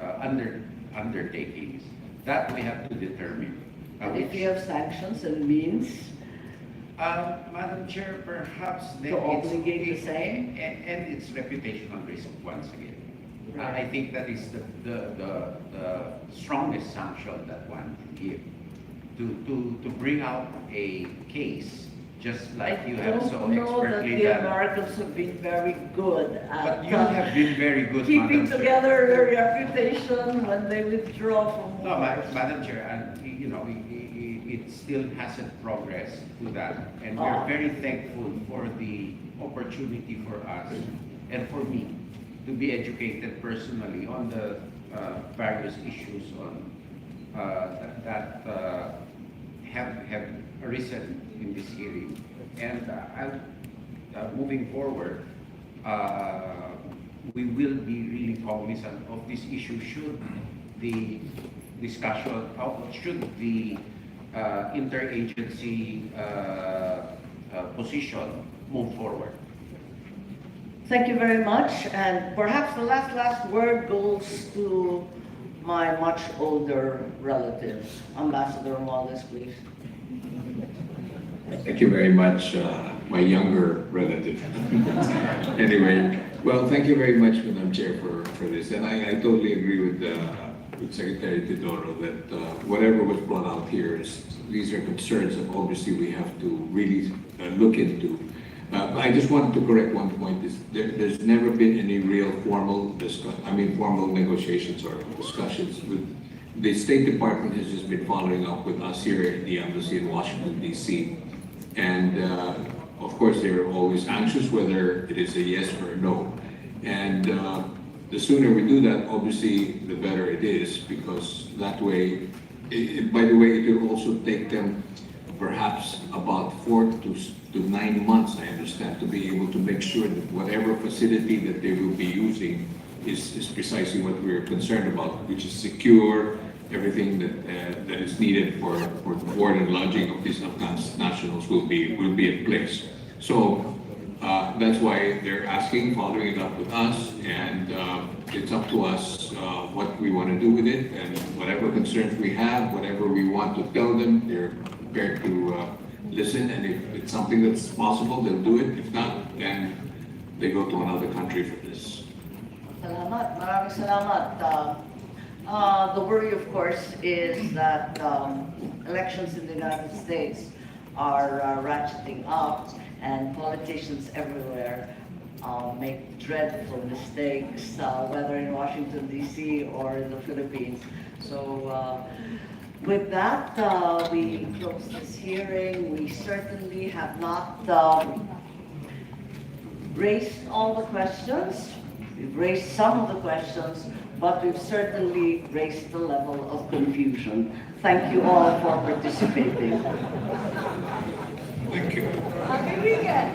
undertakings. That we have to determine. And if you have sanctions and means Madam Chair, perhaps to obligate the same? and its reputational risk once again. Right. I think that is the strongest sanction that one can give to bring out a case just like you have so I don't know that expertly the done. Americans have been very good But at you have been very good, keeping Madam Chair. together their reputation when they withdraw from No, war. Madam Chair, and you know, it still hasn't progressed to that, and we're very thankful for the opportunity for us and for me to be educated personally on the various issues on that have arisen in this hearing. And moving forward, we will be really cognizant of this issue should the discussion, should the interagency position move forward. Thank you very much, and perhaps the last word goes to my much older relative, Ambassador Wallace, please. Thank you very much, my younger relative. Anyway, well, thank you very much, Madam Chair, for this. And I totally agree with Secretary Tidoro that whatever was brought out here, these are concerns that obviously we have to really look into. But I just wanted to correct one point. There's never been any real formal negotiations or discussions with the State Department. Has just been following up with us here at the embassy in Washington, D.C. And of course, they're always anxious whether it is a yes or a no. And the sooner we do that, obviously, the better it is, because that way, by the way, it will also take them perhaps about 4 to 9 months, I understand, to be able to make sure that whatever facility that they will be using is precisely what we're concerned about, which is secure, everything that is needed for the board and lodging of these Afghan nationals will be in place. So that's why they're asking, following it up with us, and it's up to us what we want to do with it, and whatever concerns we have, whatever we want to tell them, they're prepared to listen, and if it's something that's possible, they'll do it. If not, then they go to another country for this. Salamat, maraming salamat. The worry, of course, is that elections in the United States are ratcheting up, and politicians everywhere make dreadful mistakes, whether in Washington, D.C. or in the Philippines. So with that, we close this hearing. We certainly have not raised all the questions. We've raised some of the questions, but we've certainly raised the level of confusion. Thank you all for participating. Thank you. Happy weekend.